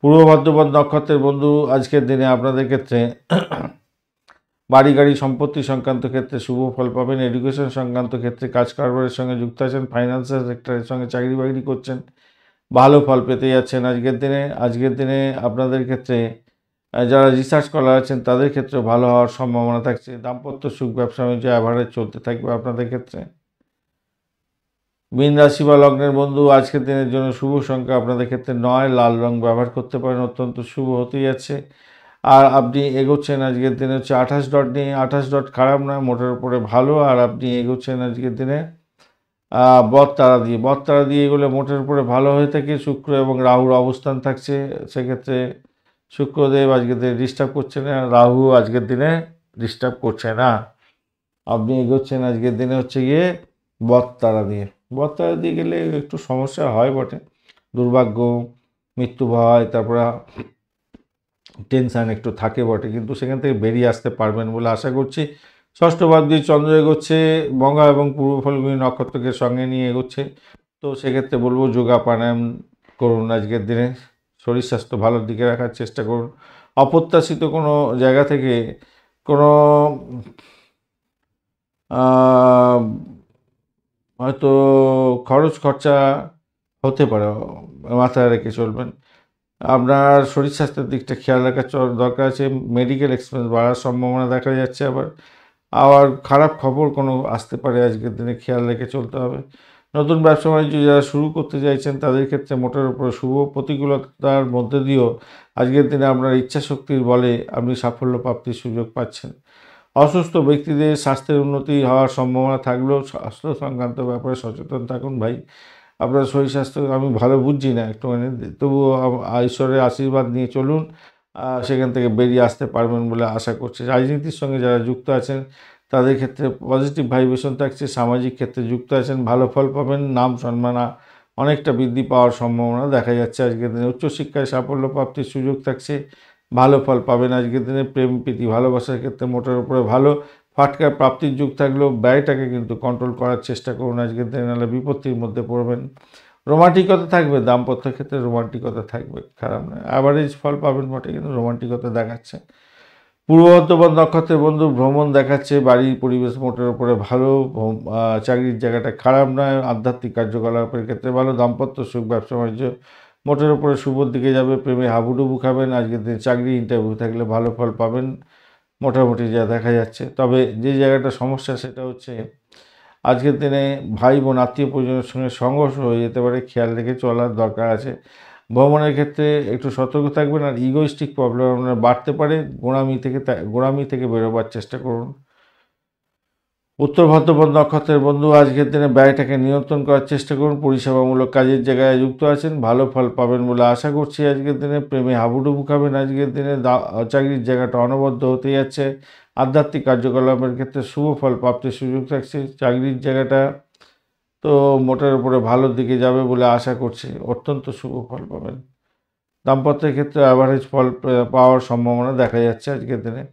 [SPEAKER 1] পূর্ব ভাদ্রপদ নক্ষত্রের বন্ধু, আজকের দিনে আপনাদের ক্ষেত্রে বাড়ি গাড়ি সম্পত্তি সংক্রান্ত ক্ষেত্রে শুভ ফল পাবেন। এডুকেশন সংক্রান্ত ক্ষেত্রে কাজ কারবারের সঙ্গে যুক্ত আছেন। ফাইন্যান্সিয়াল সেক্টরের সঙ্গে চাকরি বাকরি করছেন, ভালো ফল পেতে যাচ্ছেন আজকের দিনে আপনাদের ক্ষেত্রে যারা রিসার্চ স্কলার আছেন তাদের ক্ষেত্রে ভালো হওয়ার সম্ভাবনা থাকছে। দাম্পত্য সুখ, ব্যবসা বাণিজ্য অ্যাভারেজ চলতে থাকবে আপনাদের ক্ষেত্রে। মীন রাশি বা লগ্নের বন্ধু, আজকের দিনের জন্য শুভ সংখ্যা আপনাদের ক্ষেত্রে 9। লাল রং ব্যবহার করতে পারেন, অত্যন্ত শুভ হতে যাচ্ছে। আর আপনি এগোচ্ছেন আজকের দিনে হচ্ছে 28 ডট নিয়ে। 28 ডট খারাপ নয়, মোটের উপরে ভালো। আর আপনি এগোচ্ছেন আজকের দিনে বটতারা দিয়ে এগুলো মোটের উপরে ভালো হয়ে থাকে। শুক্র এবং রাহুর অবস্থান থাকছে, সেক্ষেত্রে শুক্রদেব আজকের দিনে ডিস্টার্ব করছে না, রাহু আজকের দিনে ডিস্টার্ব করছে না। আপনি এগোচ্ছেন আজকের দিনে হচ্ছে গিয়ে বটতারা দিয়ে গেলে একটু সমস্যা হয় বটে, দুর্ভাগ্য, মৃত্যু ভয়, তারপরে টেনশান একটু থাকে বটে, কিন্তু সেখান থেকে বেরিয়ে আসতে পারবেন বলে আশা করছি। ষষ্ঠ ভাব দিয়ে চন্দ্র এগোচ্ছে, মঘা এবং পূর্ব ফাল্গুনী নক্ষত্রকে সঙ্গে নিয়ে এগোচ্ছে। তো সেক্ষেত্রে বলবো যোগা প্রাণায়াম করুন আজকের দিনে। শরীর স্বাস্থ্য ভালোর দিকে রাখার চেষ্টা করুন। অপ্রত্যাশিত কোনো জায়গা থেকে কোনো হয়তো খরচা হতে পারে, মাথায় রেখে চলবেন। আপনার শরীর স্বাস্থ্যের দিকটা খেয়াল রাখার দরকার আছে। মেডিকেল এক্সপেন্স বাড়ার সম্ভাবনা দেখা যাচ্ছে। আবার খারাপ খবর কোনো আসতে পারে আজকের দিনে, খেয়াল রেখে চলতে হবে। নতুন ব্যবসা বাণিজ্য যারা শুরু করতে চাইছেন তাদের ক্ষেত্রে মোটের উপরে শুভ। প্রতিকূলতার মধ্যে দিয়েও আজকের দিনে আপনার ইচ্ছাশক্তির বলে আপনি সাফল্য প্রাপ্তির সুযোগ পাচ্ছেন। অসুস্থ ব্যক্তিদের স্বাস্থ্যের উন্নতি হওয়ার সম্ভাবনা থাকলেও স্বাস্থ্য সংক্রান্ত ব্যাপারে সচেতন থাকুন ভাই। আপনার শরীর স্বাস্থ্য আমি ভালো বুঝছি না একটুখানি, তবুও ঈশ্বরের আশীর্বাদ নিয়ে চলুন, সেখান থেকে বেরিয়ে আসতে পারবেন বলে আশা করছি। রাজনীতির সঙ্গে যারা যুক্ত আছেন তাদের ক্ষেত্রে পজিটিভ ভাইব্রেশন থাকছে। সামাজিক ক্ষেত্রে যুক্ত আছেন, ভালো ফল পাবেন। নাম সম্মান অনেকটা বৃদ্ধি পাওয়ার সম্ভাবনা দেখা যাচ্ছে আজকের দিনে। উচ্চশিক্ষায় সাফল্য প্রাপ্তির সুযোগ থাকছে, ভালো ফল পাবেন আজকের দিনে। প্রেম প্রীতি ভালোবাসার ক্ষেত্রে মোটের উপরে ভালো। ফাটকার প্রাপ্তির যুগ থাকলেও ব্যয়টাকে কিন্তু কন্ট্রোল করার চেষ্টা করুন আজকের দিনে, নাহলে বিপত্তির মধ্যে পড়বেন। রোমান্টিকতা থাকবে, দাম্পত্য ক্ষেত্রে রোমান্টিকতা থাকবে, খারাপ নয়। অ্যাভারেজ ফল পাবেন বটে, কিন্তু রোমান্টিকতা দেখাচ্ছে। পূর্ব বর্ধমান নক্ষত্রের বন্ধু ভ্রমণ দেখাচ্ছে, বাড়ির পরিবেশ মোটের উপরে ভালো। চাকরির জায়গাটা খারাপ নয়। আধ্যাত্মিক কার্যকলাপের ক্ষেত্রে ভালো। দাম্পত্য সুখ, ব্যবসা বাণিজ্য মোটের উপরে শুভর দিকে যাবে। প্রেমে হাবুডুবু খাবেন আজকের দিন। চাকরি ইন্টারভিউ থাকলে ভালো ফল পাবেন মোটামুটি যা দেখা যাচ্ছে। তবে যে জায়গাটা সমস্যা সেটা হচ্ছে আজকের দিনে ভাই বোন আত্মীয় পরিজনের সঙ্গে সংঘর্ষ হয়ে যেতে পারে, খেয়াল রেখে চলার দরকার আছে। ভ্রমণের ক্ষেত্রে একটু সতর্ক থাকবেন। আর ইগোইস্টিক প্রবলেম আপনার বাড়তে পারে, গোঁড়ামি থেকে বেরোবার চেষ্টা করুন। উত্তর ভাদ্রপদ নক্ষত্রের বন্ধু আজকের দিনে ব্যয়টাকে নিয়ন্ত্রণ করার চেষ্টা করুন। পরিষেবামূলক কাজের জায়গায় যুক্ত আছেন, ভালো ফল পাবেন বলে আশা করছি আজকের দিনে। প্রেমে হাবুডুবু খাবেন আজকের দিনে। চাকরির জায়গাটা অনবদ্য হতে যাচ্ছে। আধ্যাত্মিক কার্যকলাপের ক্ষেত্রে শুভ ফল প্রাপ্তির সুযোগ থাকছে। চাকরির জায়গাটা তো মোটের উপরে ভালোর দিকে যাবে বলে আশা করছি, অত্যন্ত শুভ ফল পাবেন। দাম্পত্যের ক্ষেত্রে অ্যাভারেজ ফল পাওয়ার সম্ভাবনা দেখা যাচ্ছে আজকের দিনে।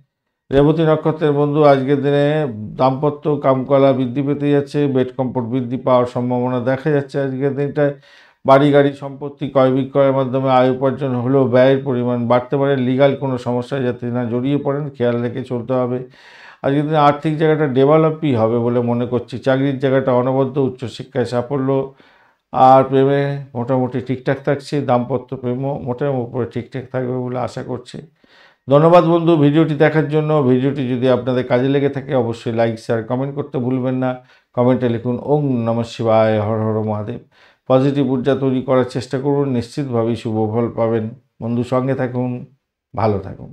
[SPEAKER 1] রেবতী নক্ষত্রের বন্ধু আজকের দিনে দাম্পত্য কামকলা বৃদ্ধি পেতে যাচ্ছে। বেড কম্ফোর্ট বৃদ্ধি পাওয়ার সম্ভাবনা দেখা যাচ্ছে আজকের দিনটায়। বাড়ি গাড়ি সম্পত্তি ক্রয় বিক্রয়ের মাধ্যমে আয় উপার্জন হলেও ব্যয়ের পরিমাণ বাড়তে পারে। লিগাল কোনো সমস্যায় যাতে না জড়িয়ে পড়েন, খেয়াল রেখে চলতে হবে। আজকের দিনে আর্থিক জায়গাটা ডেভেলপই হবে বলে মনে করছি। চাকরির জায়গাটা অনবদ্য, উচ্চশিক্ষায় সাফল্য। আর প্রেমে মোটামুটি ঠিকঠাক থাকছে। দাম্পত্য প্রেমও মোটামুটি উপরে ঠিকঠাক থাকবে বলে আশা করছি। ধন্যবাদ বন্ধু ভিডিওটি দেখার জন্য। ভিডিওটি যদি আপনাদের কাজে লেগে থাকে অবশ্যই লাইক শেয়ার কমেন্ট করতে ভুলবেন না। কমেন্টে লিখুন ওং নমঃ শিবায়, হর হর মহাদেব। পজিটিভ ঊর্জা তৈরি করার চেষ্টা করুন, নিশ্চিতভাবেই শুভ ফল পাবেন। বন্ধু সঙ্গে থাকুন, ভালো থাকুন।